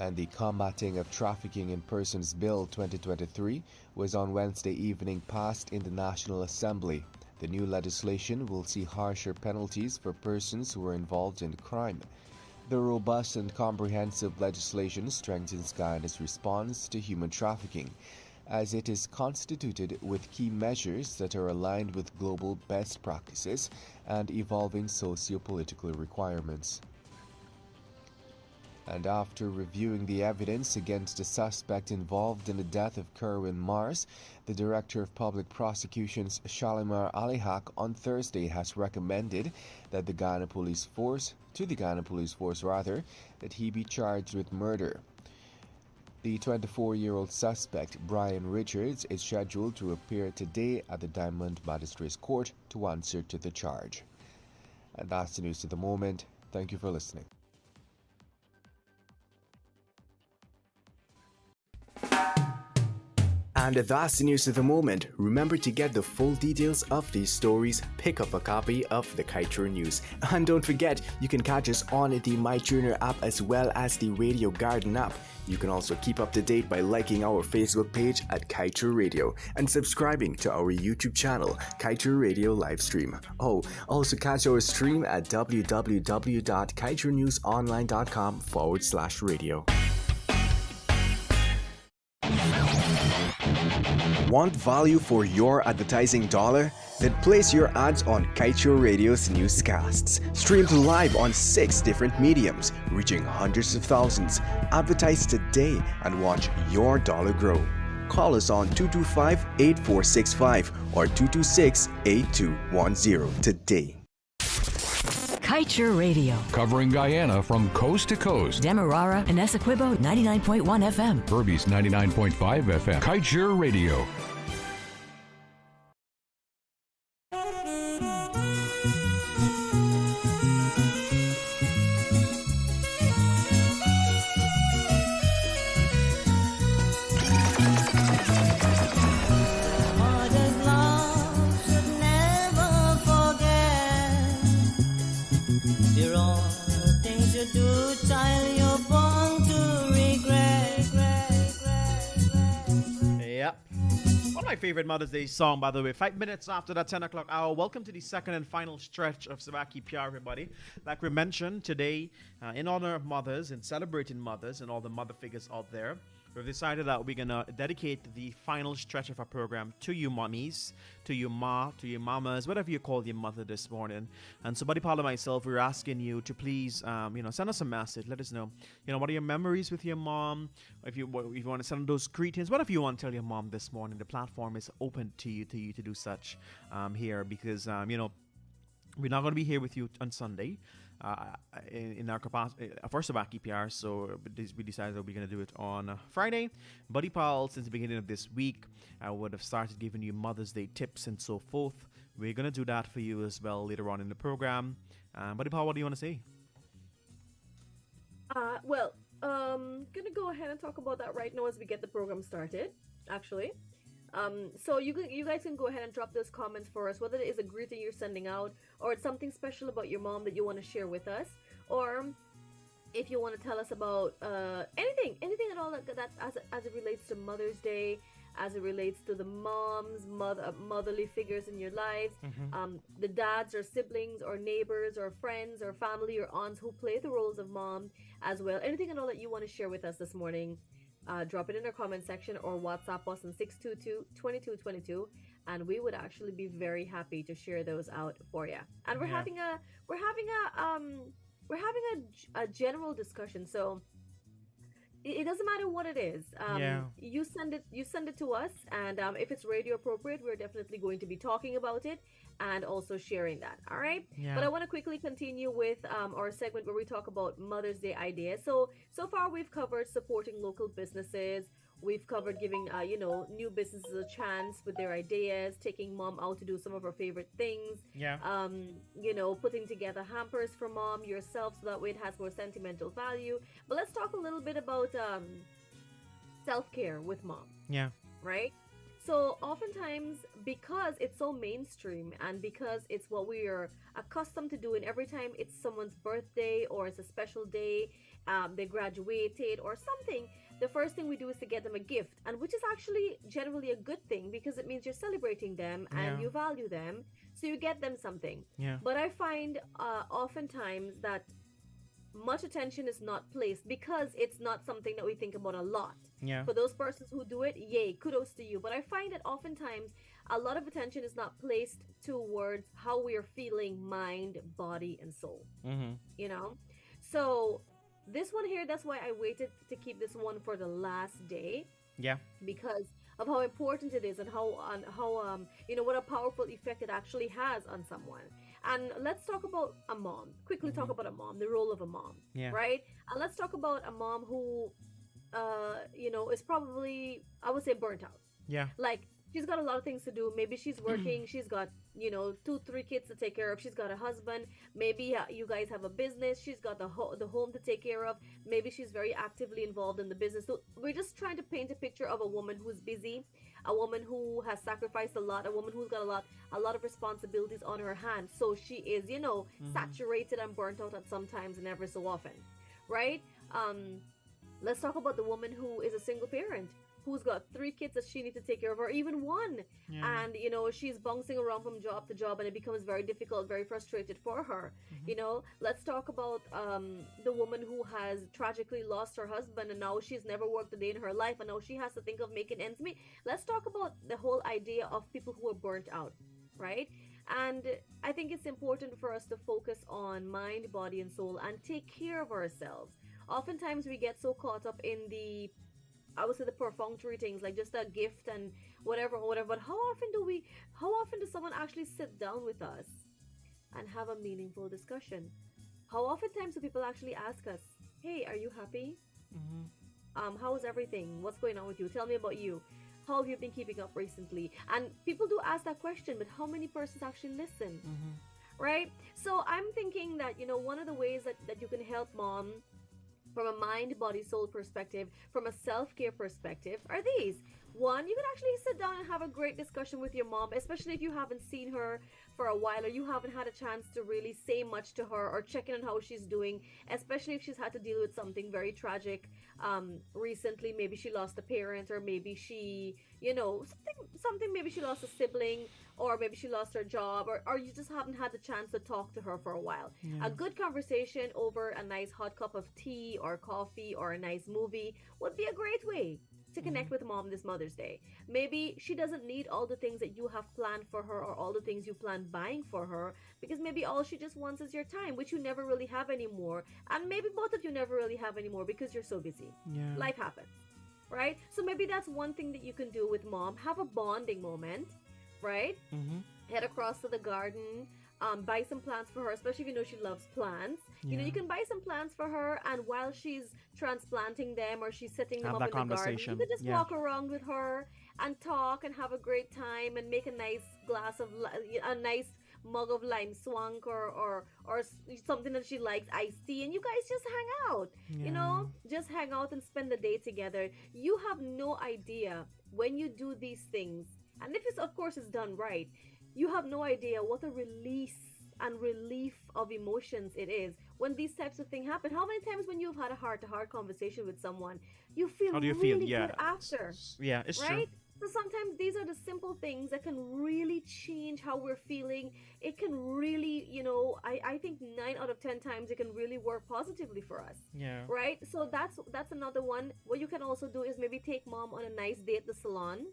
And the Combating of Trafficking in Persons Bill 2023 was on Wednesday evening passed in the National Assembly. The new legislation will see harsher penalties for persons who are involved in the crime. The robust and comprehensive legislation strengthens Guyana's response to human trafficking, as it is constituted with key measures that are aligned with global best practices and evolving socio-political requirements. And after reviewing the evidence against the suspect involved in the death of Kerwin Mars, the Director of Public Prosecutions Shalimar Alihak on Thursday has recommended that the Guyana Police Force that he be charged with murder. The 24-year-old suspect, Brian Richards, is scheduled to appear today at the Diamond Magistrates Court to answer to the charge. And that's the news at the moment. Thank you for listening. And that's the news of the moment. Remember to get the full details of these stories, pick up a copy of the Kaieteur News. And don't forget, you can catch us on the MyTuner app as well as the Radio Garden app. You can also keep up to date by liking our Facebook page at Kaieteur Radio and subscribing to our YouTube channel, Kaieteur Radio Livestream. Oh, also catch our stream at www.kaieteurnewsonline.com/radio. Want value for your advertising dollar? Then place your ads on Kaieteur Radio's newscasts. Streamed live on 6 different mediums, reaching hundreds of thousands. Advertise today and watch your dollar grow. Call us on 225-8465 or 226-8210 today. Kaieteur Radio. Covering Guyana from coast to coast. Demerara and Essequibo, 99.1 FM. Berbice, 99.5 FM. Kaieteur Radio. Favorite Mother's Day song, by the way. 5 minutes after that 10 o'clock hour. Welcome to the second and final stretch of Subah Pyar, everybody. Like we mentioned today, in honor of mothers and celebrating mothers and all the mother figures out there, we've decided that we're gonna dedicate the final stretch of our program to you mommies, to your to your mamas, whatever you call your mother this morning. And so Buddy Paul and myself, we're asking you to please, send us a message. Let us know, what are your memories with your mom? If you want to send those greetings, whatever you want to tell your mom this morning, the platform is open to you to do such here, because we're not going to be here with you on Sunday. In our capacity for Subah Pyar, so we decided that we're going to do it on Friday. Buddy Paul, since the beginning of this week, I would have started giving you Mother's Day tips and so forth. We're going to do that for you as well later on in the program. Buddy Paul, what do you want to say? Well, gonna go ahead and talk about that right now as we get the program started, actually. So you guys can go ahead and drop those comments for us, whether it is a greeting you're sending out, or it's something special about your mom that you want to share with us, or if you want to tell us about anything at all that as it relates to Mother's Day, as it relates to the motherly figures in your lives, the dads or siblings or neighbors or friends or family or aunts who play the roles of mom as well. Anything at all that you want to share with us this morning, drop it in our comment section or WhatsApp us on 622-2222, and we would actually be very happy to share those out for you. And we're Yeah. having a general discussion, so it doesn't matter what it is. Yeah. You send it to us, and if it's radio appropriate, we're definitely going to be talking about it and also sharing that. All right. Yeah. But I want to quickly continue with our segment where we talk about Mother's Day ideas. So far we've covered supporting local businesses. We've covered giving new businesses a chance with their ideas, taking mom out to do some of her favorite things. Yeah. Putting together hampers for mom yourself so that way it has more sentimental value. But let's talk a little bit about self-care with mom, Yeah. right? So oftentimes, because it's so mainstream and because it's what we are accustomed to doing every time it's someone's birthday or it's a special day, they graduated or something, the first thing we do is to get them a gift, and which is actually generally a good thing because it means you're celebrating them and Yeah. you value them, so you get them something. Yeah. But I find oftentimes that much attention is not placed because it's not something that we think about a lot. Yeah. For those persons who do it, yay, kudos to you. But I find that oftentimes a lot of attention is not placed towards how we are feeling, mind, body, and soul. Mm-hmm. So this one here, that's why I waited to keep this one for the last day, Yeah. because of how important it is and how what a powerful effect it actually has on someone. And let's talk about a mom. Quickly talk about a mom, the role of a mom, Yeah. right? And let's talk about a mom who is probably, I would say, burnt out. Yeah. Like, she's got a lot of things to do. Maybe she's working. She's got 2-3 kids to take care of. She's got a husband. Maybe you guys have a business. She's got the home to take care of. Maybe she's very actively involved in the business. So we're just trying to paint a picture of a woman who's busy, a woman who has sacrificed a lot, a woman who's got a lot of responsibilities on her hands. So she is saturated and burnt out at some times and ever so often, right? Let's talk about the woman who is a single parent, who's got 3 kids that she needs to take care of, or even 1. Yeah. And she's bouncing around from job to job, and it becomes very difficult, very frustrated for her. Let's talk about the woman who has tragically lost her husband, and now she's never worked a day in her life, and now she has to think of making ends meet. Let's talk about the whole idea of people who are burnt out, right? And I think it's important for us to focus on mind, body, and soul and take care of ourselves. Oftentimes we get so caught up in the perfunctory things, like just a gift and whatever. But how often does someone actually sit down with us and have a meaningful discussion? How oftentimes do people actually ask us, hey, are you happy? How is everything? What's going on with you? Tell me about you. How have you been keeping up recently? And people do ask that question, but how many persons actually listen? Right? So I'm thinking that, one of the ways that you can help mom from a mind, body, soul perspective, from a self-care perspective, are these. One, you can actually sit down and have a great discussion with your mom, especially if you haven't seen her for a while or you haven't had a chance to really say much to her or check in on how she's doing, especially if she's had to deal with something very tragic recently. Maybe she lost a parent, or maybe she, something, maybe she lost a sibling, or maybe she lost her job, or you just haven't had the chance to talk to her for a while. Yeah. A good conversation over a nice hot cup of tea or coffee or a nice movie would be a great way to connect with mom this Mother's Day. Maybe she doesn't need all the things that you have planned for her or all the things you plan buying for her, because maybe all she just wants is your time, which you never really have anymore. And maybe both of you never really have anymore because you're so busy. Yeah. Life happens, right? So maybe that's one thing that you can do with mom. Have a bonding moment, right? Head across to the garden, buy some plants for her, especially if she loves plants. Yeah. You can buy some plants for her, and while she's transplanting them or she's setting them Have up that in the garden, conversation. you could just Yeah. walk around with her and talk and have a great time and make a nice glass of a nice mug of lime swank or something that she likes, iced tea, and you guys just hang out. You know, just hang out and spend the day together. You have no idea when you do these things, and if it's, of course, it's done right, you have no idea what a release and relief of emotions it is when these types of things happen. How many times when you've had a heart-to-heart conversation with someone, you feel How do you really feel? Yeah. good after? Yeah, it's right? true. So sometimes these are the simple things that can really change how we're feeling. It can really, I think 9 out of 10 times it can really work positively for us. Yeah. Right? So that's another one. What you can also do is maybe take mom on a nice date at the salon.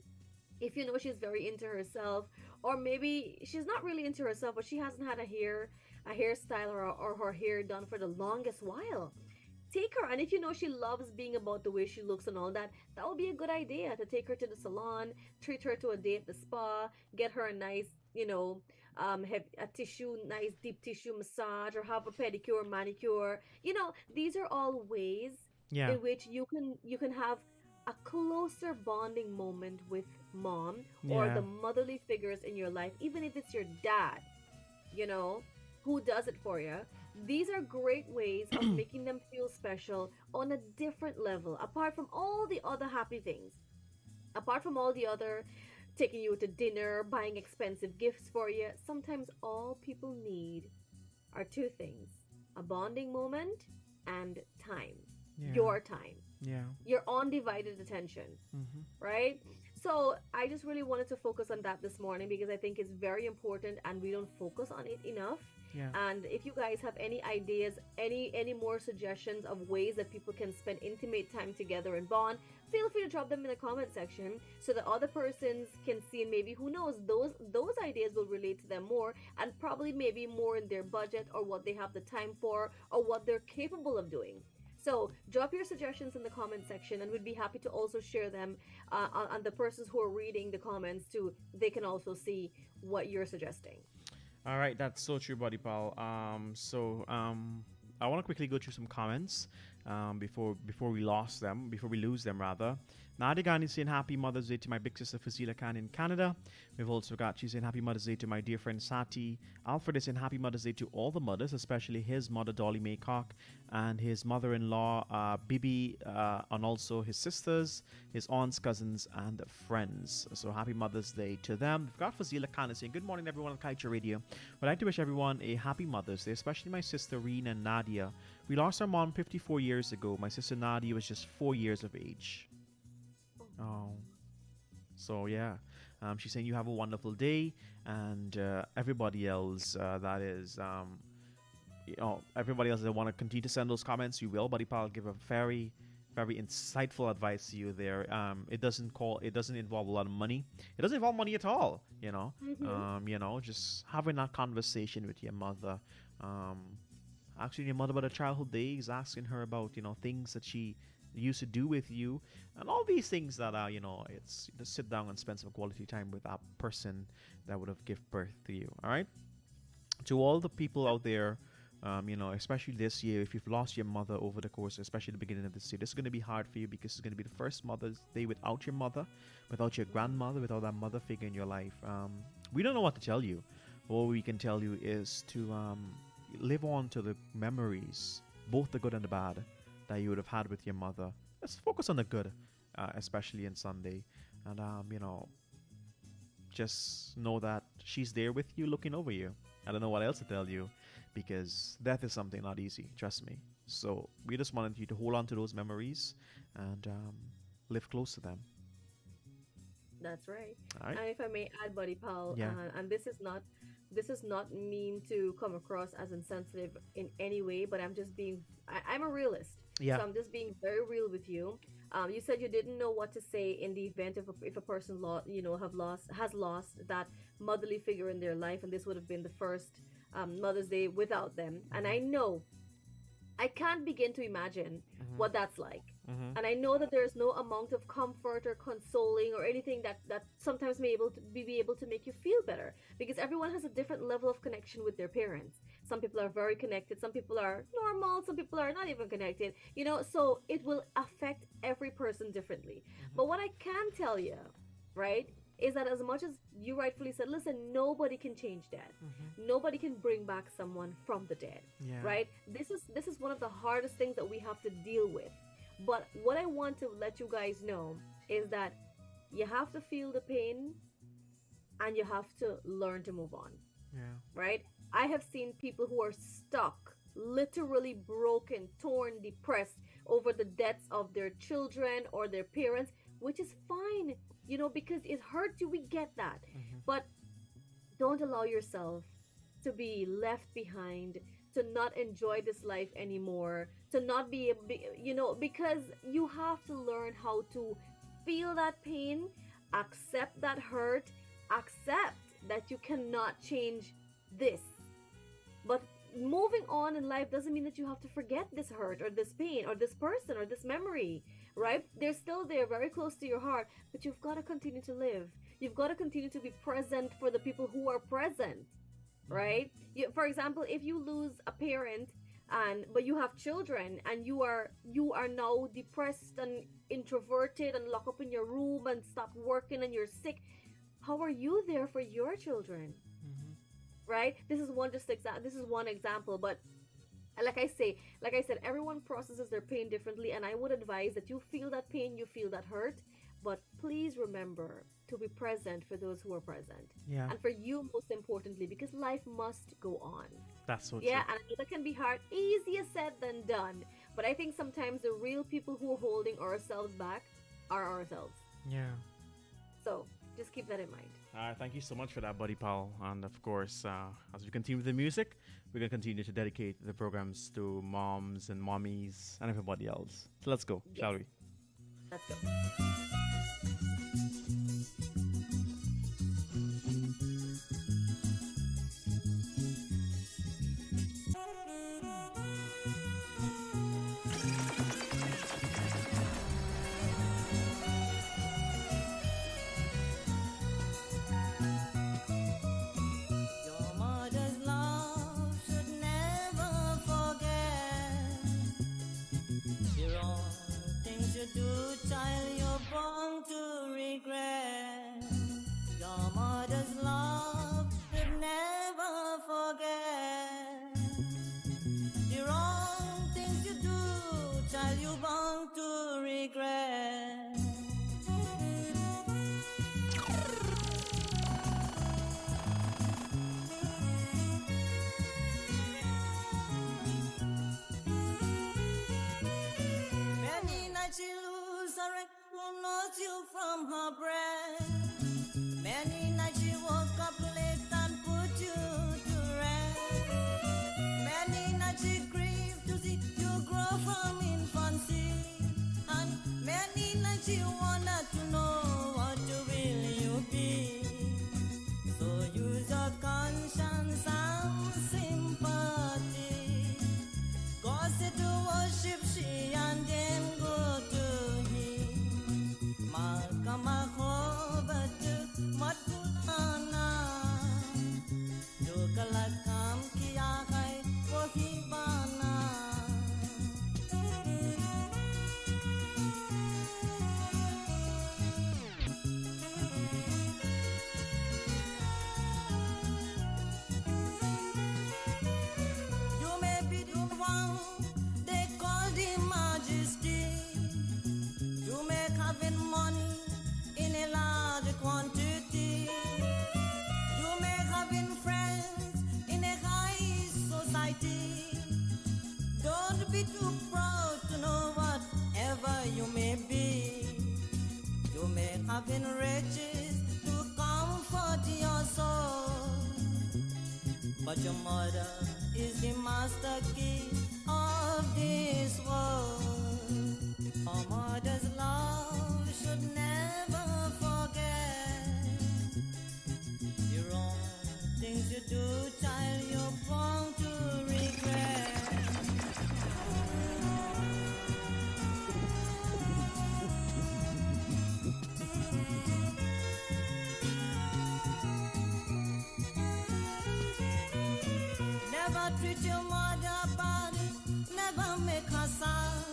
If you know she's very into herself, or maybe she's not really into herself, but she hasn't had a hairstyle or her hair done for the longest while. Take her, and if you know she loves being about the way she looks and all that, that would be a good idea to take her to the salon, treat her to a day at the spa, get her a nice, have a nice deep tissue massage, or have a pedicure, manicure. These are all ways Yeah. in which you can have a closer bonding moment with mom or Yeah. the motherly figures in your life, even if it's your dad, who does it for you. These are great ways of making them feel special on a different level, apart from all the other happy things, apart from all the other taking you to dinner, buying expensive gifts for you. Sometimes all people need are two things: a bonding moment and time. Yeah. Your time, Yeah. your undivided attention, right? So I just really wanted to focus on that this morning because I think it's very important and we don't focus on it enough. Yeah. And if you guys have any ideas, any more suggestions of ways that people can spend intimate time together and bond, feel free to drop them in the comment section so that other persons can see, and maybe, who knows, those ideas will relate to them more, and probably maybe more in their budget or what they have the time for or what they're capable of doing. So drop your suggestions in the comment section, and we'd be happy to also share them on the persons who are reading the comments too. They can also see what you're suggesting. All right, that's so true, buddy pal. I want to quickly go through some comments before we lose them rather. Nadia Gandhi saying Happy Mother's Day to my big sister Fazila Khan in Canada. We've also got, she's saying Happy Mother's Day to my dear friend Sati. Alfred is saying Happy Mother's Day to all the mothers, especially his mother Dolly Maycock and his mother-in-law Bibi, and also his sisters, his aunts, cousins, and friends. So Happy Mother's Day to them. We've got Fazila Khan saying Good morning everyone on Kaieteur Radio. I'd like to wish everyone a happy Mother's Day, especially my sister Reen and Nadia. We lost our mom 54 years ago. My sister Nadia was just 4 years of age. Oh, so yeah. She's saying you have a wonderful day, and everybody else everybody else that want to continue to send those comments, you will. Buddy Pal give a very, very insightful advice to you there. It doesn't involve a lot of money. It doesn't involve money at all. Just having that conversation with your mother. Asking your mother about her childhood days, asking her about things that she used to do with you, and all these things that it's just sit down and spend some quality time with that person that would have given birth to you. All right, to all the people out there, especially this year, if you've lost your mother over the course, especially the beginning of this year, this is going to be hard for you because it's going to be the first Mother's Day without your mother, without your grandmother, without that mother figure in your life. We don't know what to tell you. All we can tell you is to live on to the memories, both the good and the bad, that you would have had with your mother. Let's focus on the good, especially on Sunday. And, just know that she's there with you, looking over you. I don't know what else to tell you, because death is something not easy, trust me. So we just wanted you to hold on to those memories and live close to them. That's right. All right. And if I may add, Buddy Pal, Yeah. And this is not mean to come across as insensitive in any way, but I'm a realist. Yeah. So I'm just being very real with you. You said you didn't know what to say in the event if a person has lost that motherly figure in their life, and this would have been the first Mother's Day without them. And I can't begin to imagine what that's like. And I know that there's no amount of comfort or consoling or anything that sometimes may be able to make you feel better, because everyone has a different level of connection with their parents. Some people are very connected, some people are normal, some people are not even connected, so it will affect every person differently. But what I can tell you, right, is that as much as you rightfully said, listen, nobody can change death. Nobody can bring back someone from the dead. Yeah. Right? This is one of the hardest things that we have to deal with. But what I want to let you guys know is that you have to feel the pain and you have to learn to move on. Yeah. Right? I have seen people who are stuck, literally broken, torn, depressed over the deaths of their children or their parents, which is fine, you know, because it hurts you. We get that. But don't allow yourself to be left behind, to not enjoy this life anymore, to not be, you know, because you have to learn how to feel that pain, accept that hurt, accept that you cannot change this. But moving on in life doesn't mean that you have to forget this hurt or this pain or this person or this memory, right? They're still there, very close to your heart, but you've got to continue to live. You've got to continue to be present for the people who are present, right? For example, if you lose a parent but you have children and you are now depressed and introverted and locked up in your room and stopped working and you're sick, how are you there for your children? Right? This is one example, but like I said, everyone processes their pain differently, and I would advise that you feel that pain, you feel that hurt, but please remember to be present for those who are present. Yeah. And for you, most importantly, because life must go on. That's so Yeah, true. and that can be hard, easier said than done. But I think sometimes the real people who are holding ourselves back are ourselves. Yeah. So just keep that in mind. Thank you so much for that, buddy pal. And of course, as we continue with the music, we're going to continue to dedicate the programs to moms and mommies and everybody else. So let's go, shall we? Let's go. Your mother's love should never forget. The wrong things you do, child, you're born to regret. Your mother's love should never forget. The wrong things you do, child, you're born to regret. Many nights she lose her and who knows you from her breast. Many nights she woke up late and put you to rest. Many nights she grieved to see you grow from infancy. And many nights she wanted to know what will you be. So use your conscience and sympathy. Go sit to worship she and then go to him. Malcolm Ahobat Matulana Dukalakam Kiyakai Wahibana. You may be the one they call the majesty. You may having money in a large quantity. You may having friends in a high society. Don't be too proud to know whatever you may be. You may having riches to comfort your soul. But your mother is the master key of this world. Our mother's love should never forget. The wrong things you do, child, you're born to regret. Never treat your mother bad, never make her sad.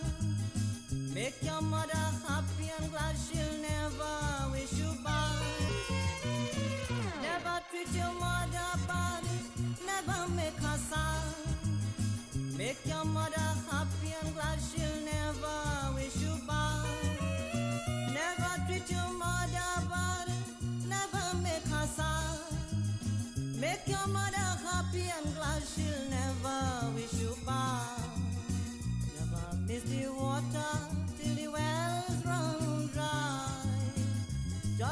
Make your mother happy and glad, she'll never wish you bad.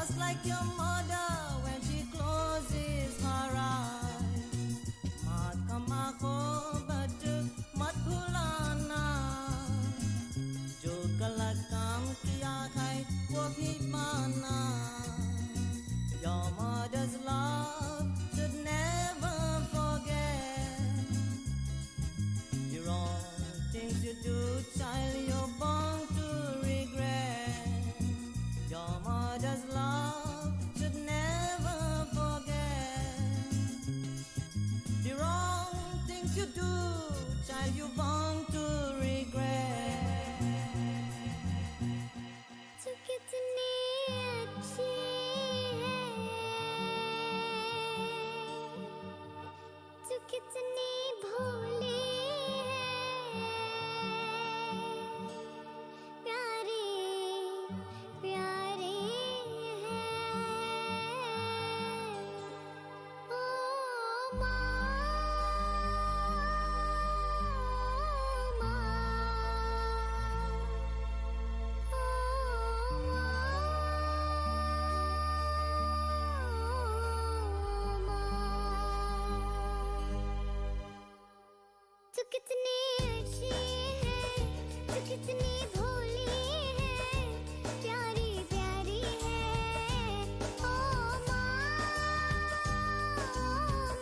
just like your mother when she closes her eyes. Mat kamako baduk mat pulana, jo kalakam kiya khai wo bhi mana. Your mother's love should never forget. The wrong things you do, child, you're born to regret. Your mother's love should never forget. The wrong things you do, child, you're born to regret. तू कितनी अच्छी तू कितनी भोली है, प्यारी प्यारी है। ओ माँ तू कितनी अच्छी है, तू कितनी भोली है, प्यारी प्यारी है। ओ माँ ओ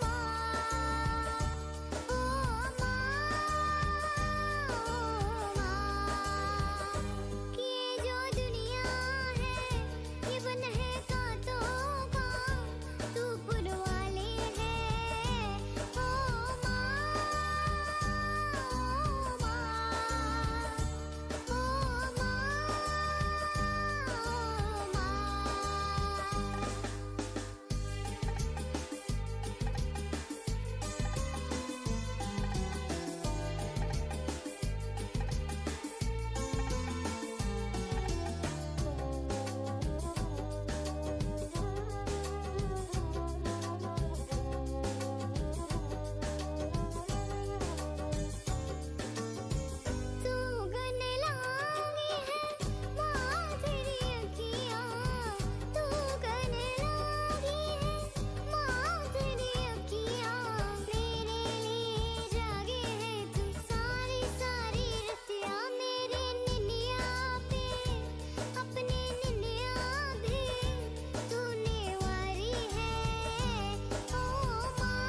माँ ओ माँ कि ये जो दुनिया है ये बन है कांटों का, तू पुरवाले है। ओ माँ तू गने लागी है माँ तेरी अखियाँ, तू गने लागी है माँ तेरी अखियाँ। मेरे लिए जागे है तू सारी सारी रतियाँ, मेरे निनिया पे अपने निनिया भी तूने वारी है। ओ माँ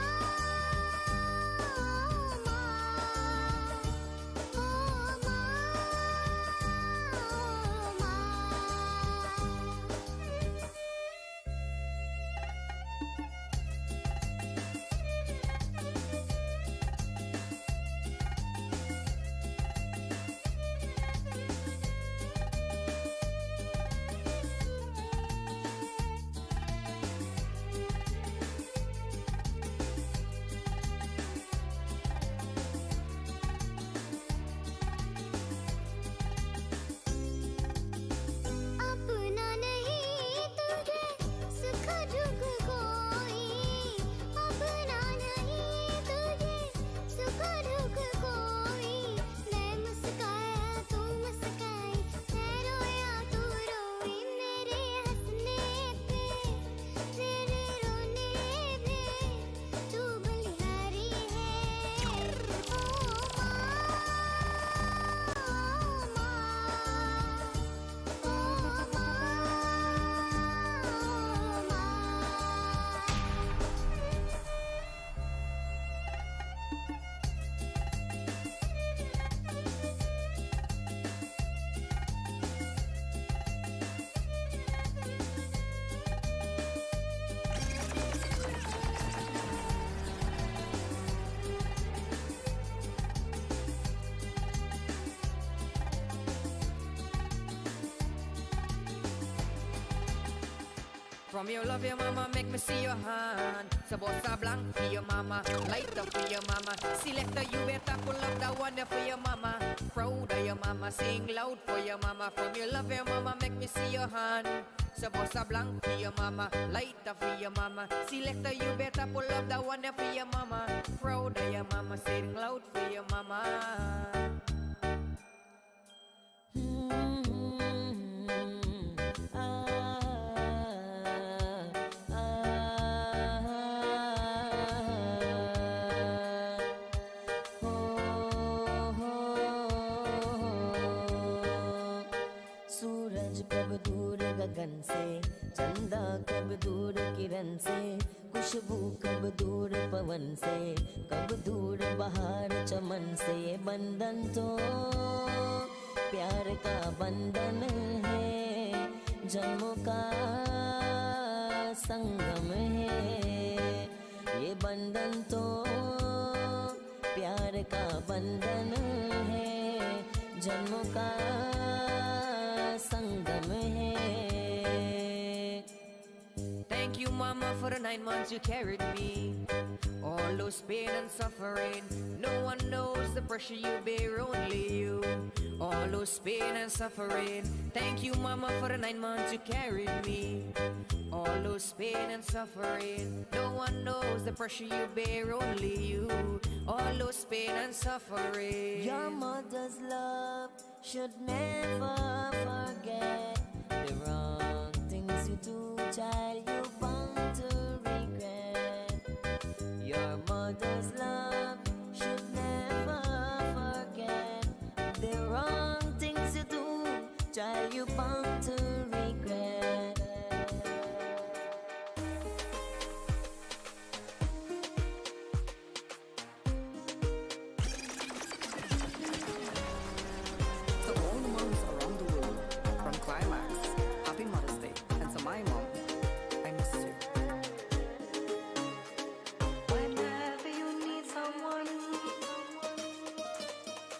अपना नहीं तुझे सुख दुख कोई, अपना नहीं तुझे सुख दुख कोई। मैं मुस्काया तू मुस्काई, मैं रोया तू रोई, मेरे हंसने पे तेरे रोने पे तू बलिहारी है। ओ माँ From your love, your mama, make me see your hand. Sabosa blanc for your mama, light up for your mama. Selector, you better pull up that one there for your mama. Proud of your mama, sing loud for your mama. From your love, your mama, make me see your hand. Sabosa blanc for your mama, light up for your mama. Selector, you better pull up that one there for your mama. Proud of your mama, sing loud for your mama. कब दूर किरण से, खुशबू कब दूर पवन से, कब दूर बहार चमन से। ये बंधन तो प्यार का बंधन है, जन्मों का संगम है। ये बंधन तो प्यार का बंधन है, जन्मों का संगम है। Thank you, Mama, for the 9 months you carried me. All those pain and suffering, no one knows the pressure you bear, only you. All those pain and suffering, thank you, Mama, for the 9 months you carried me. All those pain and suffering, no one knows the pressure you bear, only you. All those pain and suffering. Your mother's love should never forget the wrong things you do, child, you're bound to regret. Your mother's love should never forget the wrong things you do, child, you're bound to regret. To all the moms around the world, from Climax, Happy Mother's Day, and to my mom, I miss you. Whenever you need someone,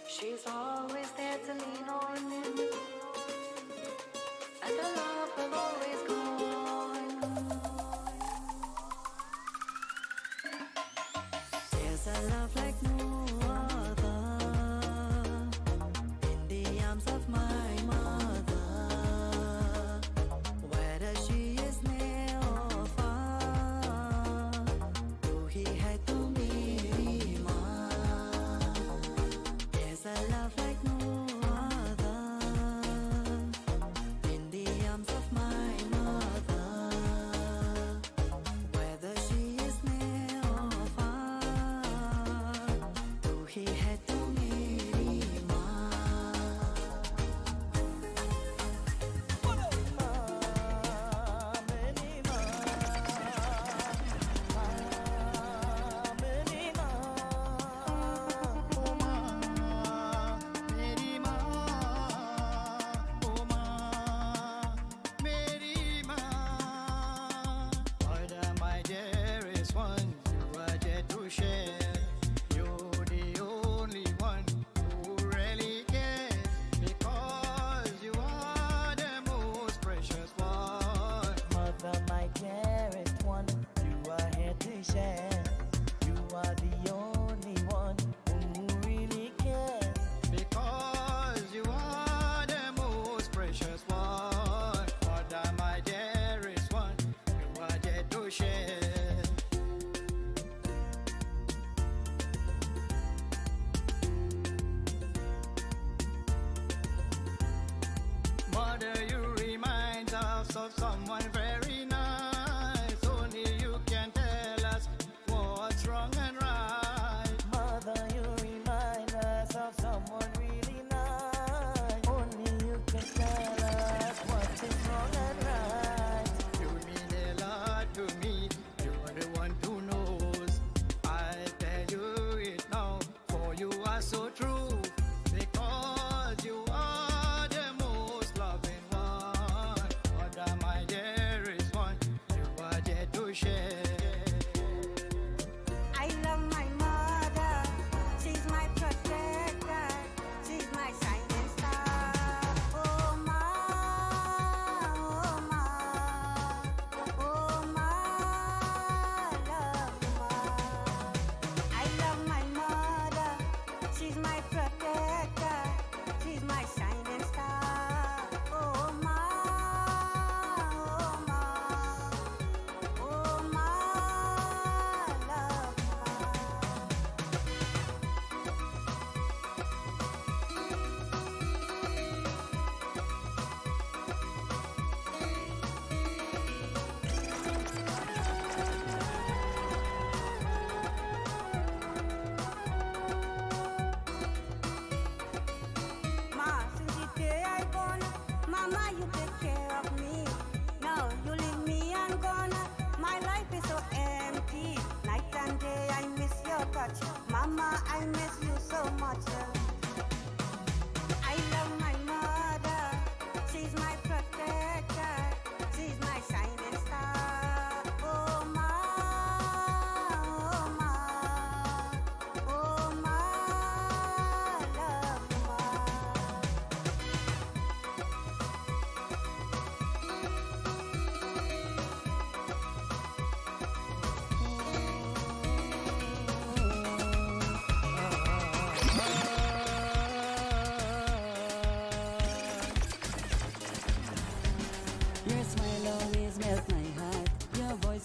she's always there to lean on. And the love will always go on. There's a love like no other in the arms of my mother. Whether she is near or far, though he had to be mine. There's a love like no other in the arms of my mother. Whether she is near or far,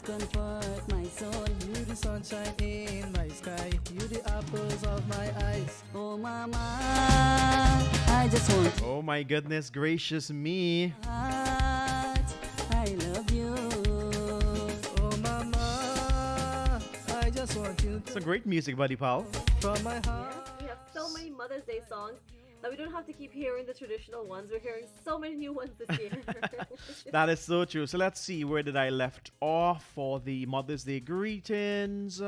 words comfort my soul. You the sunshine in my sky, you the apples of my eyes. Oh mama, I just want Oh my goodness gracious me. heart. I love you. Oh mama, I just want you Some great music, buddy pal. from my heart. We have so many Mother's Day songs that we don't have to keep hearing the traditional ones. We're hearing so many new ones this year. That is so true. So let's see, where did I left off for the Mother's Day greetings?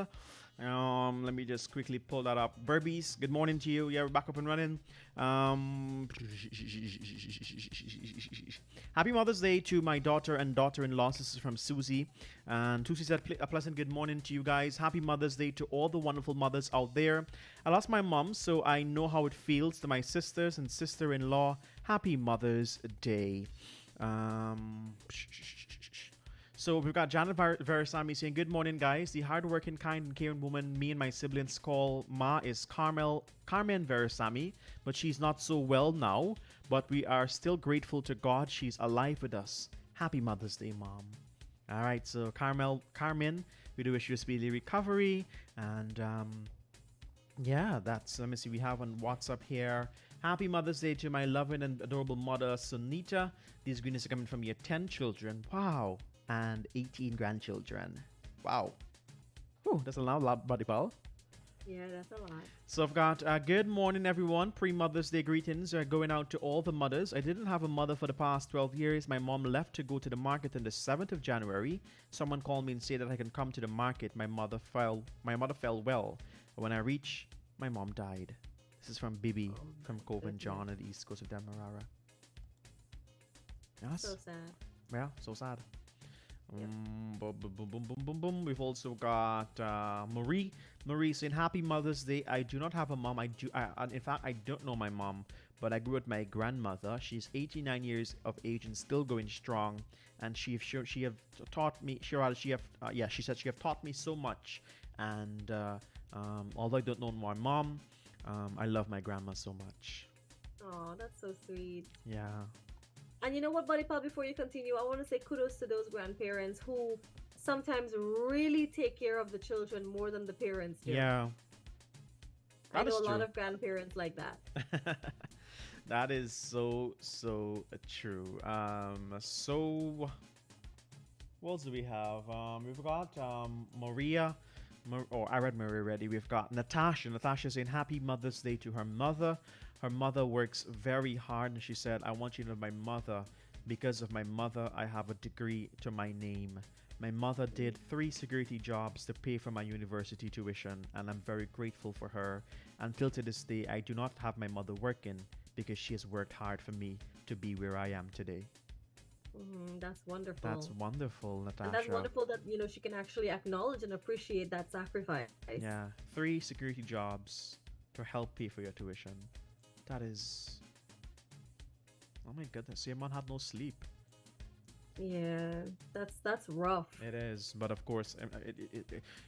Let me just quickly pull that up. Burbies, good morning to you. Yeah, we're back up and running. Happy Mother's Day to my daughter and daughter-in-law. This is from Susie. And Susie said, a pleasant good morning to you guys. Happy Mother's Day to all the wonderful mothers out there. I lost my mom, so I know how it feels. To my sisters and sister-in-law, happy Mother's Day. So we've got Janet Verisami saying, good morning, guys. The hardworking, kind, and caring woman me and my siblings call Ma is Carmen Verisami, but she's not so well now. But we are still grateful to God she's alive with us. Happy Mother's Day, Mom. All right, so Carmen, we do wish you a speedy recovery. And yeah, that's, let me see, we have on WhatsApp here. Happy Mother's Day to my loving and adorable mother, Sunita. These greetings are coming from your 10 children. Wow. And 18 grandchildren. Wow. Whew, that's a lot, buddy pal. Yeah, that's a lot. So I've got good morning, everyone. Pre-Mother's Day greetings are going out to all the mothers. I didn't have a mother for the past 12 years. My mom left to go to the market on the 7th of January. Someone called me and said that I can come to the market. My mother fell well. When I reached, my mom died. This is from Bibi from Cove and John at the east coast of Demerara. Yes. So sad. Yeah, so sad. Boom, boom, boom, boom, boom, boom, boom. We've also got Marie. Marie saying, happy Mother's Day. I do not have a mom. In fact, I don't know my mom, but I grew with my grandmother. She's 89 years of age and still going strong. And she have taught me. She said she have taught me so much. And although I don't know my mom, I love my grandma so much. Oh, that's so sweet. Yeah. And you know what, Buddy Pal, before you continue, I want to say kudos to those grandparents who sometimes really take care of the children more than the parents do. Yeah. I know a lot of grandparents like that. That is so true. So what else do we have? We've got Maria. I read Maria already. We've got Natasha. Natasha saying happy Mother's Day to her mother. Her mother works very hard, and she said, I want you to know my mother. Because of my mother, I have a degree to my name. My mother did 3 security jobs to pay for my university tuition, and I'm very grateful for her. Until to this day, I do not have my mother working because she has worked hard for me to be where I am today. That's wonderful. That's wonderful, Natasha. And that's wonderful that, you know, she can actually acknowledge and appreciate that sacrifice. Yeah, 3 security jobs to help pay for your tuition. That is... Oh my goodness, your mom had no sleep. Yeah, that's rough. It is, but of course,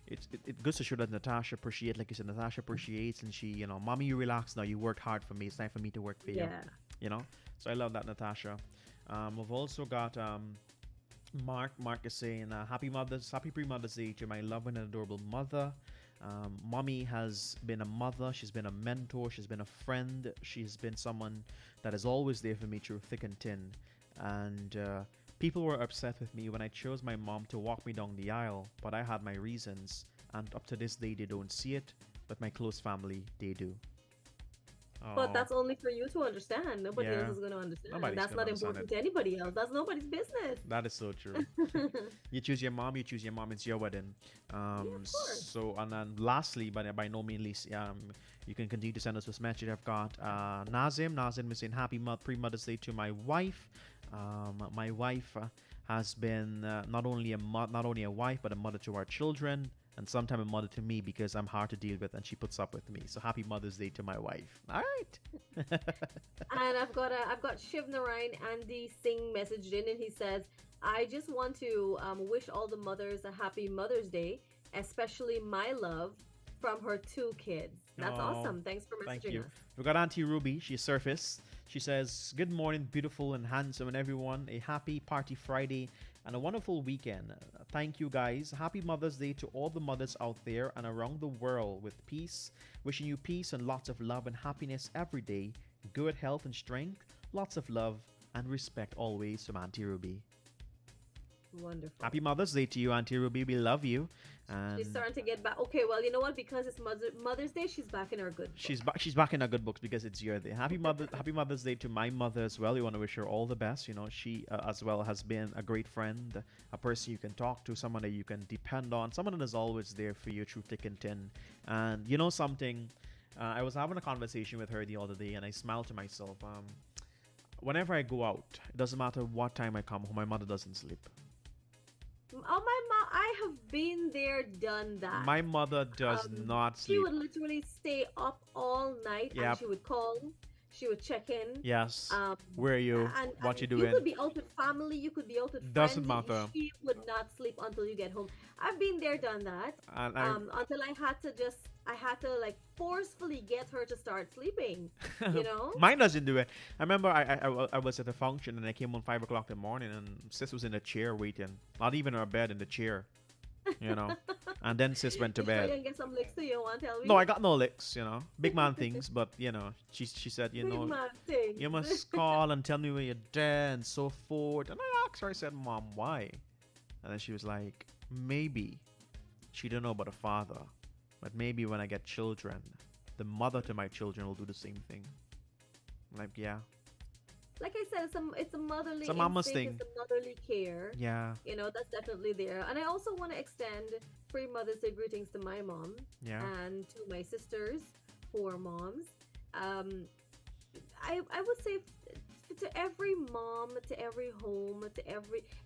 it goes to show that Natasha appreciates, like you said, Natasha appreciates, and she, you know, mommy, you relax now. You worked hard for me. It's time for me to work for you. Yeah. You know, so I love that, Natasha. We've also got Mark. Mark is saying, happy pre-Mother's Day to my loving and adorable mother. Mommy has been a mother, she's been a mentor, she's been a friend, she's been someone that is always there for me through thick and thin. And people were upset with me when I chose my mom to walk me down the aisle, but I had my reasons, and up to this day they don't see it, but my close family, they do. But that's only for you to understand. Nobody Yeah. else is going to understand. Nobody's That's gonna not understand important it. to anybody else. That's nobody's business. That is so true. You choose your mom, it's your wedding. So, and then lastly, but by no means least, you can continue to send us this message. I've got Nazim is saying happy pre-Mother's Day to my wife. My wife has been not only a wife, but a mother to our children, and sometimes a mother to me because I'm hard to deal with and she puts up with me. So happy Mother's Day to my wife. All right. And I've got Shiv Narayan Andy Singh messaged in, and he says, I just want to wish all the mothers a happy Mother's Day, especially my love from her 2 kids. That's awesome. Thanks for messaging Thank you. us. We've got Auntie Ruby. She surfaced. She says, good morning, beautiful and handsome and everyone. A happy Party Friday and a wonderful weekend. Thank you guys. Happy Mother's Day to all the mothers out there and around the world with peace. Wishing you peace and lots of love and happiness every day. Good health and strength. Lots of love and respect always from Auntie Ruby. Wonderful. Happy Mother's Day to you, Auntie Ruby. We love you. And She's starting to get back. Okay, well, you know what? Because it's Mother's Day, she's back in her good book. she's back in our good books because it's your day. Happy Mother's Day to my mother as well. We want to wish her all the best. You know, she as well has been a great friend, a person you can talk to, someone that you can depend on, someone that is always there for you through thick and thin. And you know something, I was having a conversation with her the other day, and I smiled to myself. Whenever I go out, it doesn't matter what time I come home, my mother doesn't sleep. Oh, my mom, I have been there, done that. My mother does not sleep. She would literally stay up all night and Yep. she would call, she would check in. Yes. Where are you? And What you you doing? could be out with family, you could be out with Doesn't friends. matter. She would not sleep until you get home. I've been there, done that. And Until I had to like forcefully get her to start sleeping. You know? Mine doesn't do it. I remember I was at a function and I came on 5 o'clock in the morning and sis was in a chair waiting. Not even in her bed, in the chair. You know? And then sis went to You sure bed. you can get some licks to you, want to tell me? No, I got no licks, you know. Big man things, but you know, she said, you Big know, man things. you must call and tell me where you're there and so forth. And I asked her, I said, Mom, why? And then she was like, maybe she don't know about a father, but maybe when I get children, the mother to my children will do the same thing. I'm like, yeah. Like I said, it's a motherly It's a mama's instinct, thing. it's a motherly care. Yeah. You know, that's definitely there. And I also want to extend free Mother's Day greetings to my mom. Yeah. And to my sisters who are moms. I would say to every mom, to every home,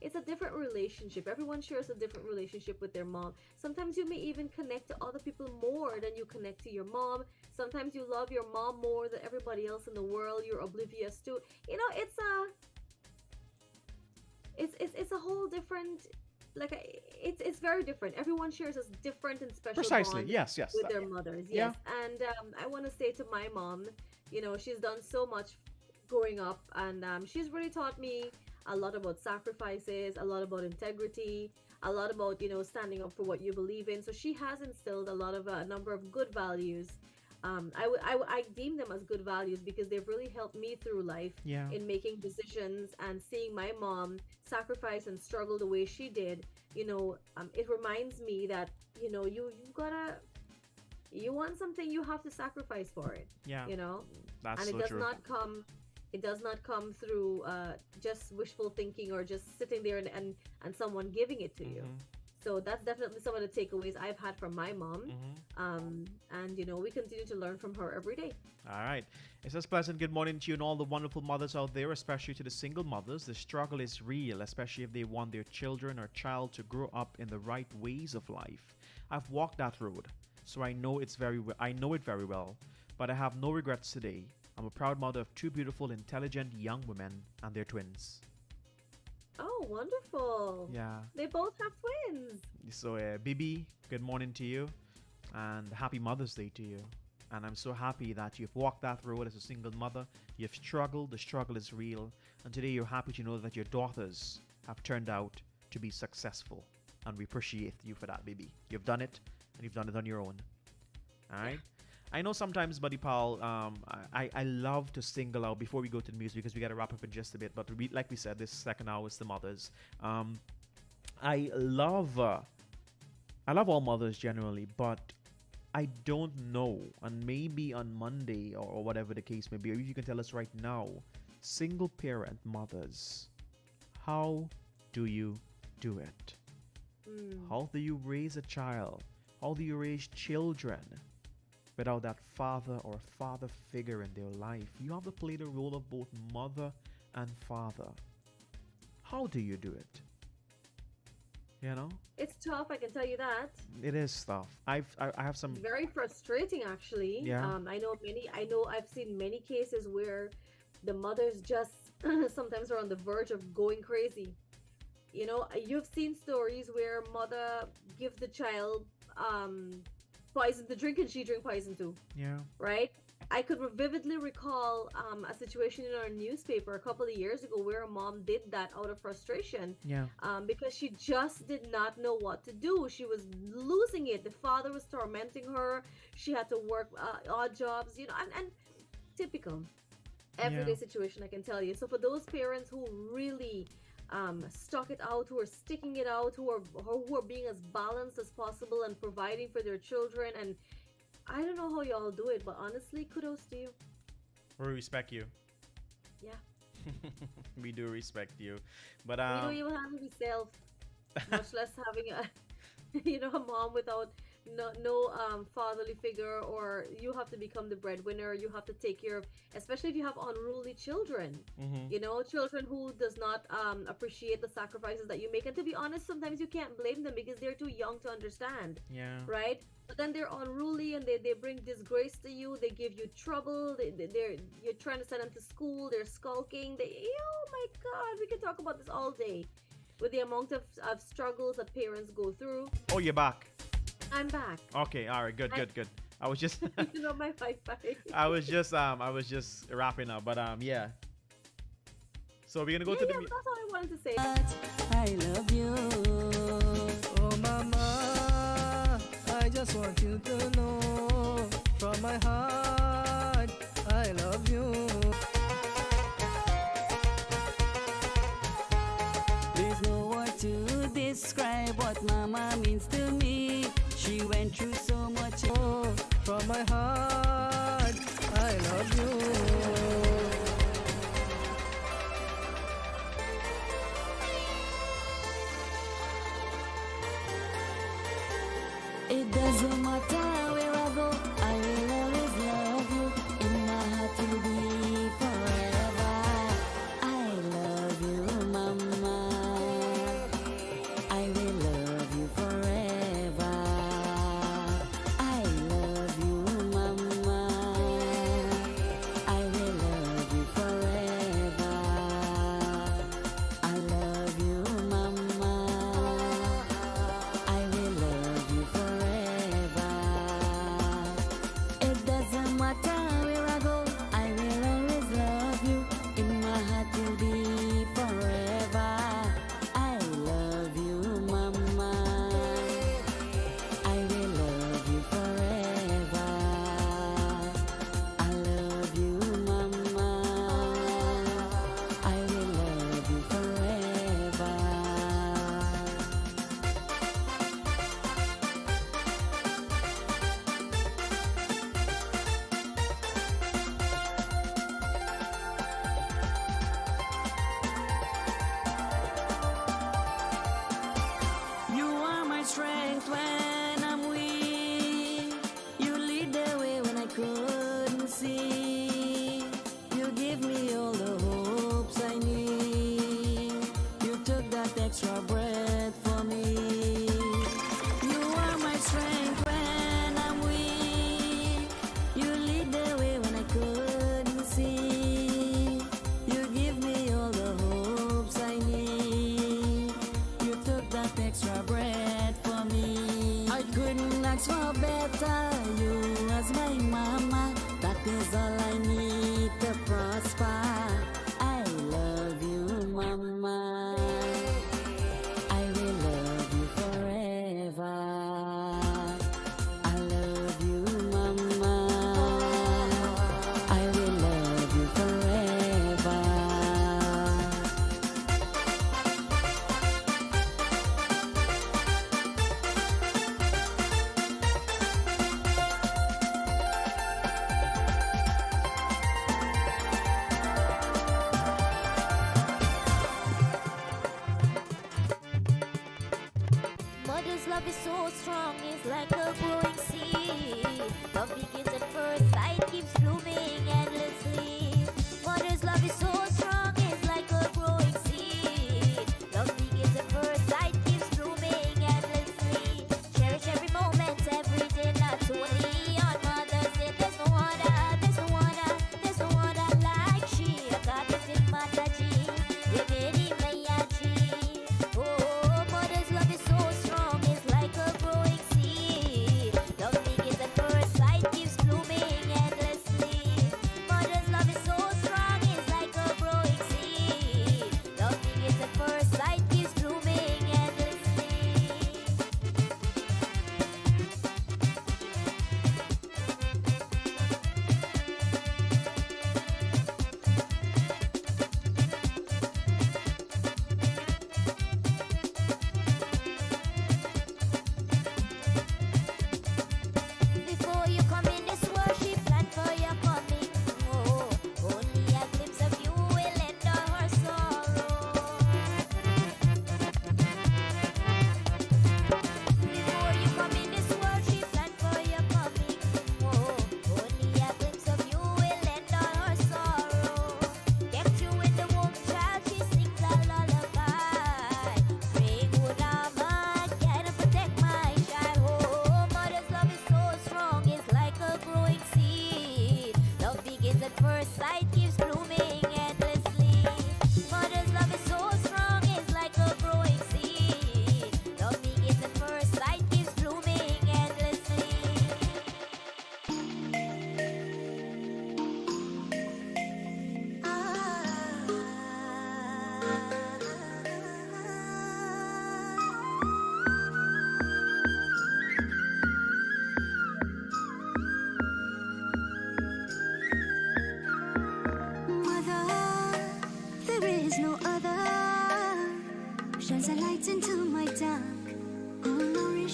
it's a different relationship. Everyone shares a different relationship with their mom. Sometimes you may even connect to other people more than you connect to your mom. Sometimes you love your mom more than everybody else in the world. You're oblivious to. You know, it's a whole different, like, it's very different. Everyone shares a different and special Precisely. bond Yes. with their mothers. Yeah. Yes. And I want to say to my mom, you know, she's done so much growing up, and she's really taught me a lot about sacrifices, a lot about integrity, a lot about, you know, standing up for what you believe in. So she has instilled a number of good values. I deem them as good values because they've really helped me through life in making decisions, and seeing my mom sacrifice and struggle the way she did. You know, it reminds me that, you know, you want something, you have to sacrifice for it. Yeah. You know, That's and so it does true. not come. It does not come through just wishful thinking or just sitting there and someone giving it to you. So that's definitely some of the takeaways I've had from my mom. And, you know, we continue to learn from her every day. All right. It says pleasant good morning to you and all the wonderful mothers out there, especially to the single mothers. The struggle is real, especially if they want their children or child to grow up in the right ways of life. I've walked that road, so I know it very well, but I have no regrets today. I'm a proud mother of two beautiful, intelligent young women and their twins. Oh, wonderful. Yeah. They both have twins. So, Bibi, good morning to you and happy Mother's Day to you. And I'm so happy that you've walked that road as a single mother. You've struggled. The struggle is real. And today you're happy to know that your daughters have turned out to be successful. And we appreciate you for that, Bibi. You've done it, and you've done it on your own. All right? I know sometimes, Buddy Pal, I love to single out before we go to the music because we got to wrap up in just a bit. But like we said, this second hour is the mothers. I love all mothers generally, but I don't know. And maybe on Monday or whatever the case may be, or if you can tell us right now, single parent mothers, how do you do it? How do you raise a child? How do you raise children without that father or father figure in their life? You have to play the role of both mother and father. How do you do it? You know? It's tough, I can tell you that. It is tough. I have some Very frustrating, actually. Yeah. I've seen many cases where the mothers just sometimes are on the verge of going crazy. You know, you've seen stories where mother gives the child poison to drink and she drink poison too. Yeah. Right? I could vividly recall a situation in our newspaper a couple of years ago where a mom did that out of frustration. Yeah. Because she just did not know what to do. She was losing it. The father was tormenting her. She had to work odd jobs, and typical everyday situation, I can tell you. So for those parents who really stuck it out, who are sticking it out, who are being as balanced as possible and providing for their children, and I don't know how y'all do it, but honestly, kudos to you. We respect you. Yeah. We do respect you. But we don't even handle yourself, much less having a mom without no fatherly figure, or you have to become the breadwinner. You have to take care of, especially if you have unruly children. Children who does not appreciate the sacrifices that you make. And to be honest, sometimes you can't blame them because they're too young to understand. Yeah. Right. But then they're unruly and they bring disgrace to you. They give you trouble. You're trying to send them to school. They're skulking. Oh my God, we can talk about this all day with the amount of struggles that parents go through. Oh, you're back. I'm back. Okay, all right, good. I was just my Wi-Fi. I was just wrapping up, but yeah. So we're gonna go to the. That's all I wanted to say. I love you. Oh, mama, I just want you to know from my heart, I love you. There's no word to describe what mama means to me. She went through so much. Oh, from my heart, I love you. It doesn't matter where I go, I will always love you. In my heart you'll be forever. I love you, mama. I will love you forever. I love you, mama. I will love you forever. I love you, mama. I will love you forever. It doesn't matter where I go, I will always love you. In my heart you'll be forever. I love you, mama. I will love you forever. I love you, mama. I will love you forever. You are my strength when I'm weak. You lead the way when I couldn't see. You give me all the hopes I need. You took that extra breath for me. You are my strength when I'm weak. You lead the way when I couldn't see. You give me all the hopes I need. You took that extra breath for me. I couldn't ask for better. You as my mama, that is all I need to prosper. I love you, mama. I will love you forever. I love you, mama. I will love you forever. Mother's love is so strong, it's like a growing seed. Love begins at first sight, keeps blooming endlessly. Mother's love is so strong, it's like a growing seed. Love begins at first sight, keeps blooming endlessly. Cherish every moment, every day, not only on Mother's Day. There's no other like she. I got it in Mataji, you made it Mayaji. Oh, mother's love is so strong, it's like a growing seed. Love begins at first sight, keeps blooming endlessly.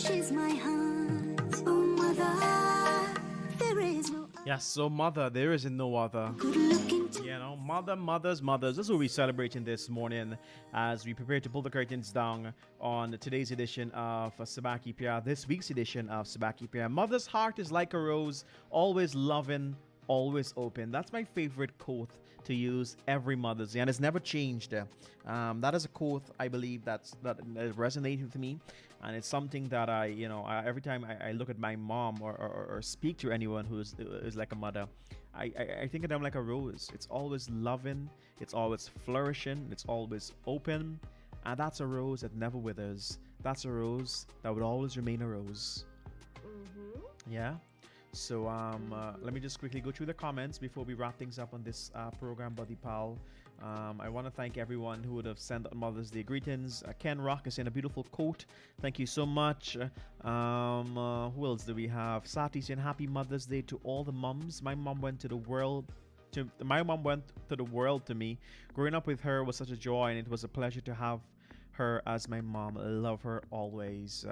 she's my heart. Oh, mother, there is no Yes, so mother, there isn't no other. You know, mothers. This is what we're celebrating this morning as we prepare to pull the curtains down on today's edition of Subah Pyar, this week's edition of Subah Pyar. Mother's heart is like a rose, always loving, always open. That's my favorite quote to use every Mother's Day, and it's never changed. That is a quote I believe that resonates with me, and it's something that every time I look at my mom or speak to anyone who is like a mother, I think of them like a rose. It's always loving, it's always flourishing, it's always open, and that's a rose that never withers. That's a rose that would always remain a rose. Yeah. So let me just quickly go through the comments before we wrap things up on this program, Buddy Pal. I want to thank everyone who would have sent Mother's Day greetings. Ken Rock is in a beautiful quote. Thank you so much. Who else do we have? Sati saying happy Mother's Day to all the mums. My mom went to the world to me. Growing up with her was such a joy, and it was a pleasure to have her as my mom. I love her always.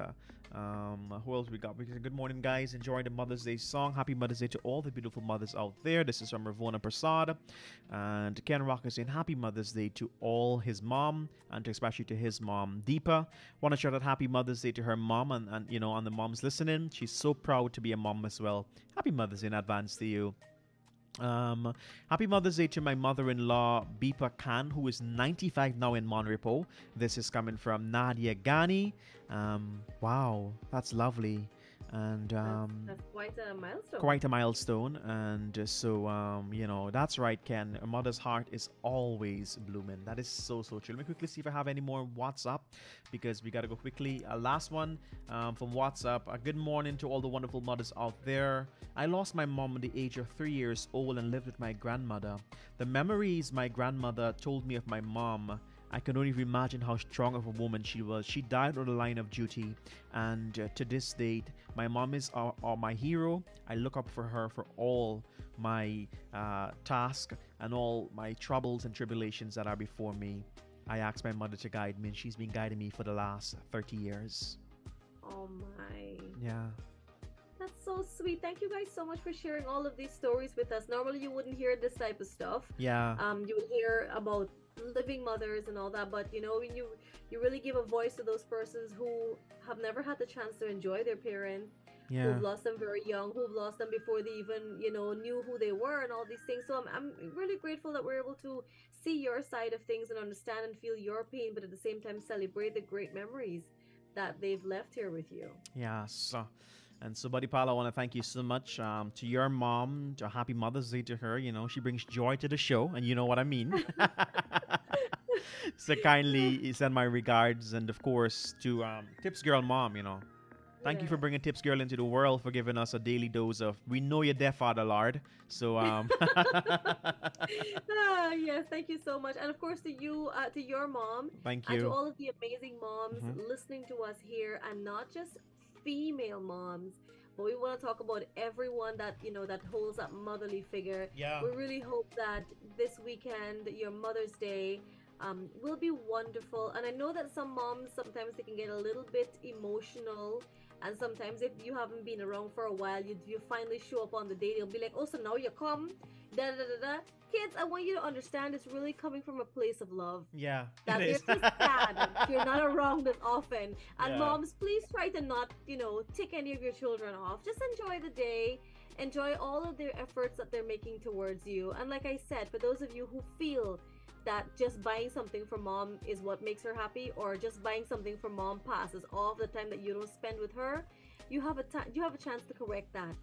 Who else we got? Good morning, guys. Enjoying the Mother's Day song. Happy Mother's Day to all the beautiful mothers out there. This is from Ravona Prasad. And Ken Rock is saying happy Mother's Day to all his mom, and especially to his mom, Deepa. Want to shout out happy Mother's Day to her mom and on the moms listening. She's so proud to be a mom as well. Happy Mother's Day in advance to you. Happy Mother's Day to my mother-in-law Bipa Khan, who is 95 now in Monrepo. This is coming from Nadia Ghani. Wow, that's lovely. And that's quite a milestone. Quite a milestone. And that's right, Ken. A mother's heart is always blooming. That is so true. Let me quickly see if I have any more WhatsApp, because we got to go quickly. Last one from WhatsApp. Good morning to all the wonderful mothers out there. I lost my mom at the age of 3 years old and lived with my grandmother. The memories my grandmother told me of my mom, I can only imagine how strong of a woman she was. She died on the line of duty, and to this date, my mom is my hero. I look up for her for all my tasks and all my troubles and tribulations that are before me. I ask my mother to guide me, and she's been guiding me for the last 30 years. Oh my. Yeah. That's so sweet. Thank you guys so much for sharing all of these stories with us. Normally you wouldn't hear this type of stuff. Yeah. You would hear about living mothers and all that, but when you really give a voice to those persons who have never had the chance to enjoy their parents, who've lost them very young, who've lost them before they even knew who they were and all these things. So I'm really grateful that we're able to see your side of things and understand and feel your pain, but at the same time celebrate the great memories that they've left here with you. Yes. And so, Buddy Pal, I want to thank you so much to your mom. To happy Mother's Day to her. She brings joy to the show, and you know what I mean. So kindly send my regards, and of course to Tips Girl Mom. Thank you for bringing Tips Girl into the world, for giving us a daily dose of "We know you're there, Father Lord." So yes, thank you so much, and of course to you, to your mom. Thank and you. to all of the amazing moms listening to us here, and not just female moms, but we want to talk about everyone that that holds that motherly figure. We really hope that this weekend, your Mother's Day, will be wonderful. And I know that some moms, sometimes they can get a little bit emotional, and sometimes if you haven't been around for a while, you finally show up on the day, they'll be like, oh, so now you come, da da da da. Kids, I want you to understand it's really coming from a place of love. Yeah, that it they're is. just sad if you're not around as often. And Yeah. moms, please try to not, tick any of your children off. Just enjoy the day. Enjoy all of their efforts that they're making towards you. And like I said, for those of you who feel that just buying something for mom is what makes her happy, or just buying something for mom passes off the time that you don't spend with her, you have a chance to correct that.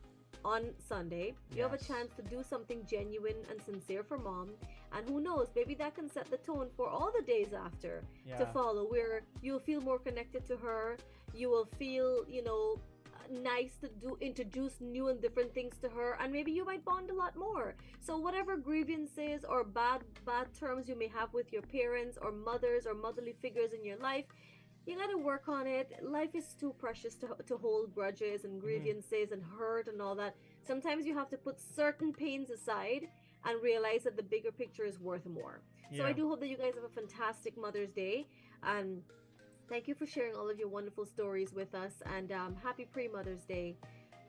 On Sunday, you have a chance to do something genuine and sincere for mom, and who knows, maybe that can set the tone for all the days after to follow, where you'll feel more connected to her. You will feel nice to introduce new and different things to her, and maybe you might bond a lot more. So whatever grievances or bad terms you may have with your parents or mothers or motherly figures in your life, you gotta work on it. Life is too precious to hold grudges and grievances and hurt and all that. Sometimes you have to put certain pains aside and realize that the bigger picture is worth more. So I do hope that you guys have a fantastic Mother's Day, and Thank you for sharing all of your wonderful stories with us, and happy pre-Mother's Day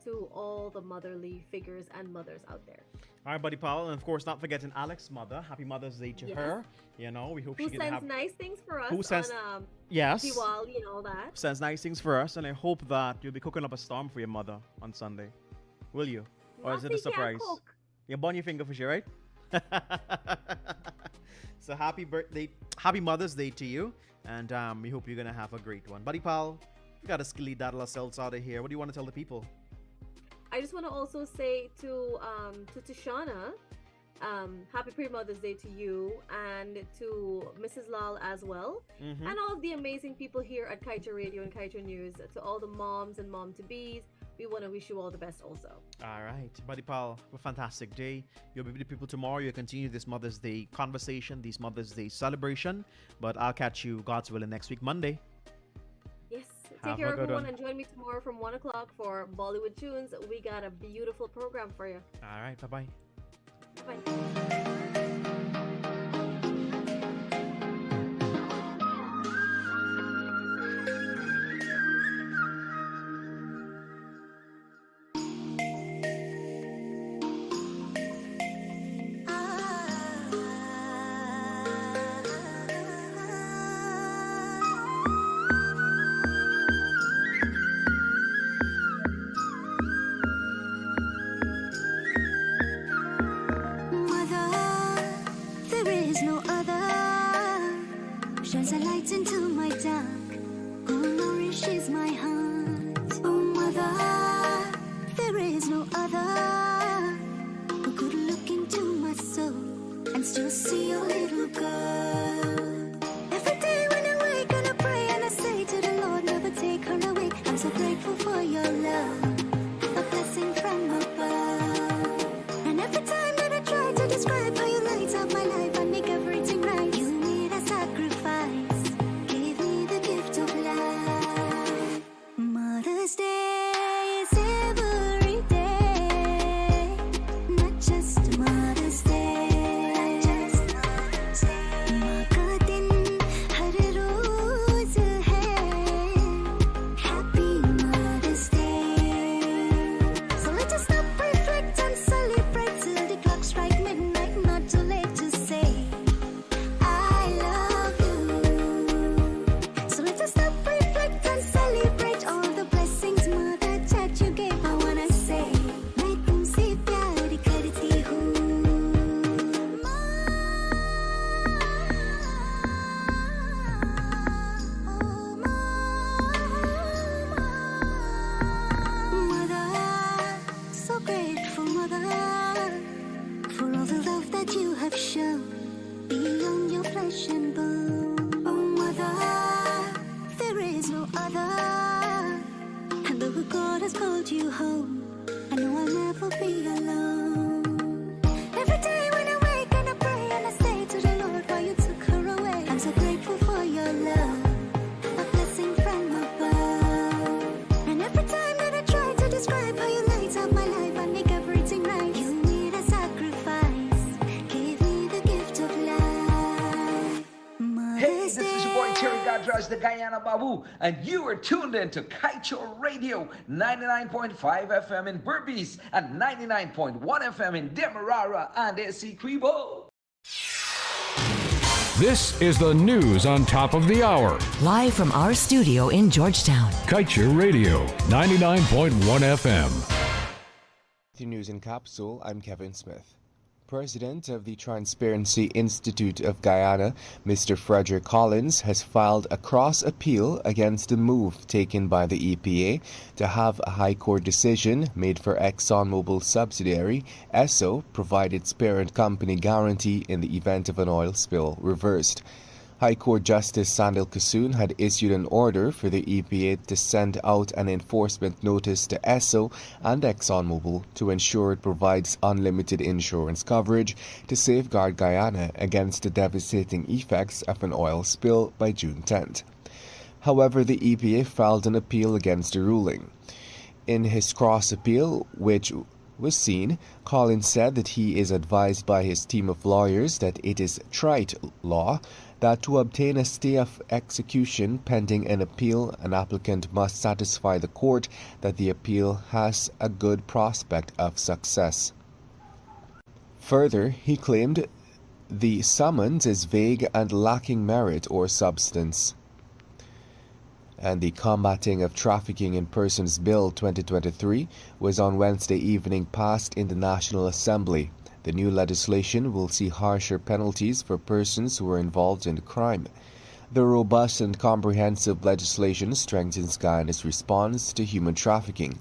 to all the motherly figures and mothers out there. All right, buddy Paul, and of course, not forgetting Alex's mother. Happy Mother's Day to Yes. her. You know, we hope Who she can sends have nice things for us Who sends- on Yes. Diwali and all that. sends nice things for us, and I hope that you'll be cooking up a storm for your mother on Sunday. Will you? Or is it a Nothing can surprise? cook. You burn your finger for sure, right? So happy Mother's Day to you, and we hope you're gonna have a great one, buddy pal. We gotta skilly daddle ourselves out of here. What do you want to tell the people? I just want to also say to Tishana, happy pre-Mother's Day to you, and to Mrs. Lal as well, Mhm. and all of the amazing people here at Kaieteur Radio and Kaieteur News. To all the moms and mom-to-bees, we want to wish you all the best also. All right, buddy pal, have a fantastic day. You'll be with the people tomorrow. You'll continue this Mother's Day conversation, this Mother's Day celebration. But I'll catch you, God's willing, next week, Monday. Yes, Have take care a good everyone, one. and join me tomorrow from 1 o'clock for Bollywood Tunes. We got a beautiful program for you. All right, bye-bye. Bye. Mother, there is no other. Shines a light into my dark. Who nourishes my heart? Oh, mother, there is no other. Who could look into my soul and still see your little girl? Every day when I wake and I pray and I say to the Lord, never take her away. I'm so grateful for your love, a blessing from above. And every time that I try to describe how you light up my life and make everything right, you made a sacrifice, gave me the gift of life. Mother's Day is every day, not just Mother's Day. माँ का दिन हर रोज है, Happy Mother's Day. So let us stop, reflect and celebrate till the clock strike midnight. Not too late to say I love you. So let us stop, reflect and celebrate all the blessings, mother, that you gave. I wanna say मैं तुमसे प्यार करती हूँ. Mother, so grateful, mother, for all the love that you have shown beyond your flesh and bone. Oh, mother, there is no other. And though God has called you home, I know I'll never be alone. Every day when I wake and I pray and I say to the Lord, why you took her away. I'm so grateful for your love, a blessing from above. And every time that I try to describe how you light up my life and make everything right, you made a sacrifice, gave me the gift of life. Hey, this is your boy Terry Godrez, the Guyana Babu, and you are tuned in to Kaieteur Radio, 99.5 FM in Berbice and 99.1 FM in Demerara and Essequibo. This is the news on top of the hour. Live from our studio in Georgetown. Kaieteur Radio, 99.1 FM. The news in capsule, I'm Kevin Smith. President of the Transparency Institute of Guyana, Mr. Frederick Collins, has filed a cross appeal against the move taken by the EPA to have a High Court decision made for ExxonMobil subsidiary, ESSO, provide its parent company guarantee in the event of an oil spill reversed. High Court Justice Sandil Kasoon had issued an order for the EPA to send out an enforcement notice to ESSO and ExxonMobil to ensure it provides unlimited insurance coverage to safeguard Guyana against the devastating effects of an oil spill by June 10th. However, the EPA filed an appeal against the ruling. In his cross appeal, which was seen, Collins said that he is advised by his team of lawyers that it is trite law that to obtain a stay of execution pending an appeal, an applicant must satisfy the court that the appeal has a good prospect of success. Further, he claimed the summons is vague and lacking merit or substance. And the Combating of Trafficking in Persons Bill 2023 was on Wednesday evening passed in the National Assembly. The new legislation will see harsher penalties for persons who are involved in the crime. The robust and comprehensive legislation strengthens Guyana's response to human trafficking,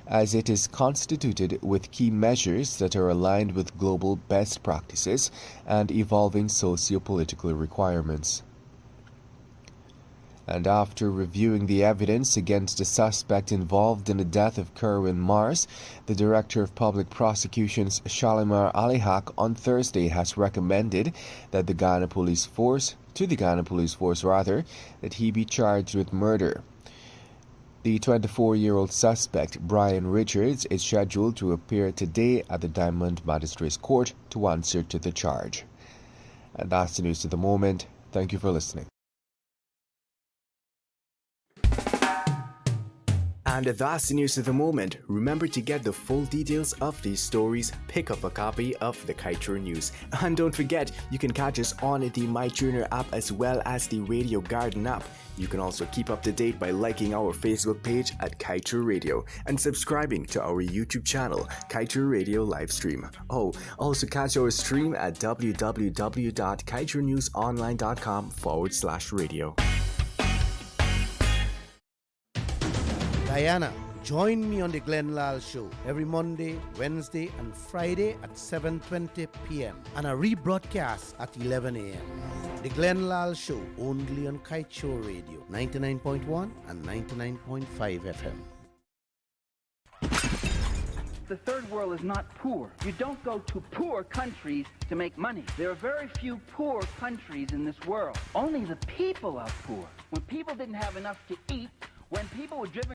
as it is constituted with key measures that are aligned with global best practices and evolving socio-political requirements. And after reviewing the evidence against the suspect involved in the death of Kerwin Mars, the Director of Public Prosecutions Shalimar Alihak on Thursday has recommended that the Guyana Police Force that he be charged with murder. The 24-year-old suspect, Brian Richards, is scheduled to appear today at the Diamond Magistrates Court to answer to the charge. And that's the news at the moment. Thank you for listening. And that's the news of the moment. Remember to get the full details of these stories, pick up a copy of the Kaieteur News. And don't forget, you can catch us on the MyTuner app as well as the Radio Garden app. You can also keep up to date by liking our Facebook page at Kaieteur Radio and subscribing to our YouTube channel, Kaieteur Radio Livestream. Oh, also catch our stream at www.kaiteurenewsonline.com/radio. Diana, join me on the Glenn Lal Show every Monday, Wednesday, and Friday at 7:20 p.m. and a rebroadcast at 11 a.m. The Glenn Lal Show only on Kaieteur Radio 99.1 and 99.5 FM. The third world is not poor. You don't go to poor countries to make money. There are very few poor countries in this world. Only the people are poor. When people didn't have enough to eat, when people were driven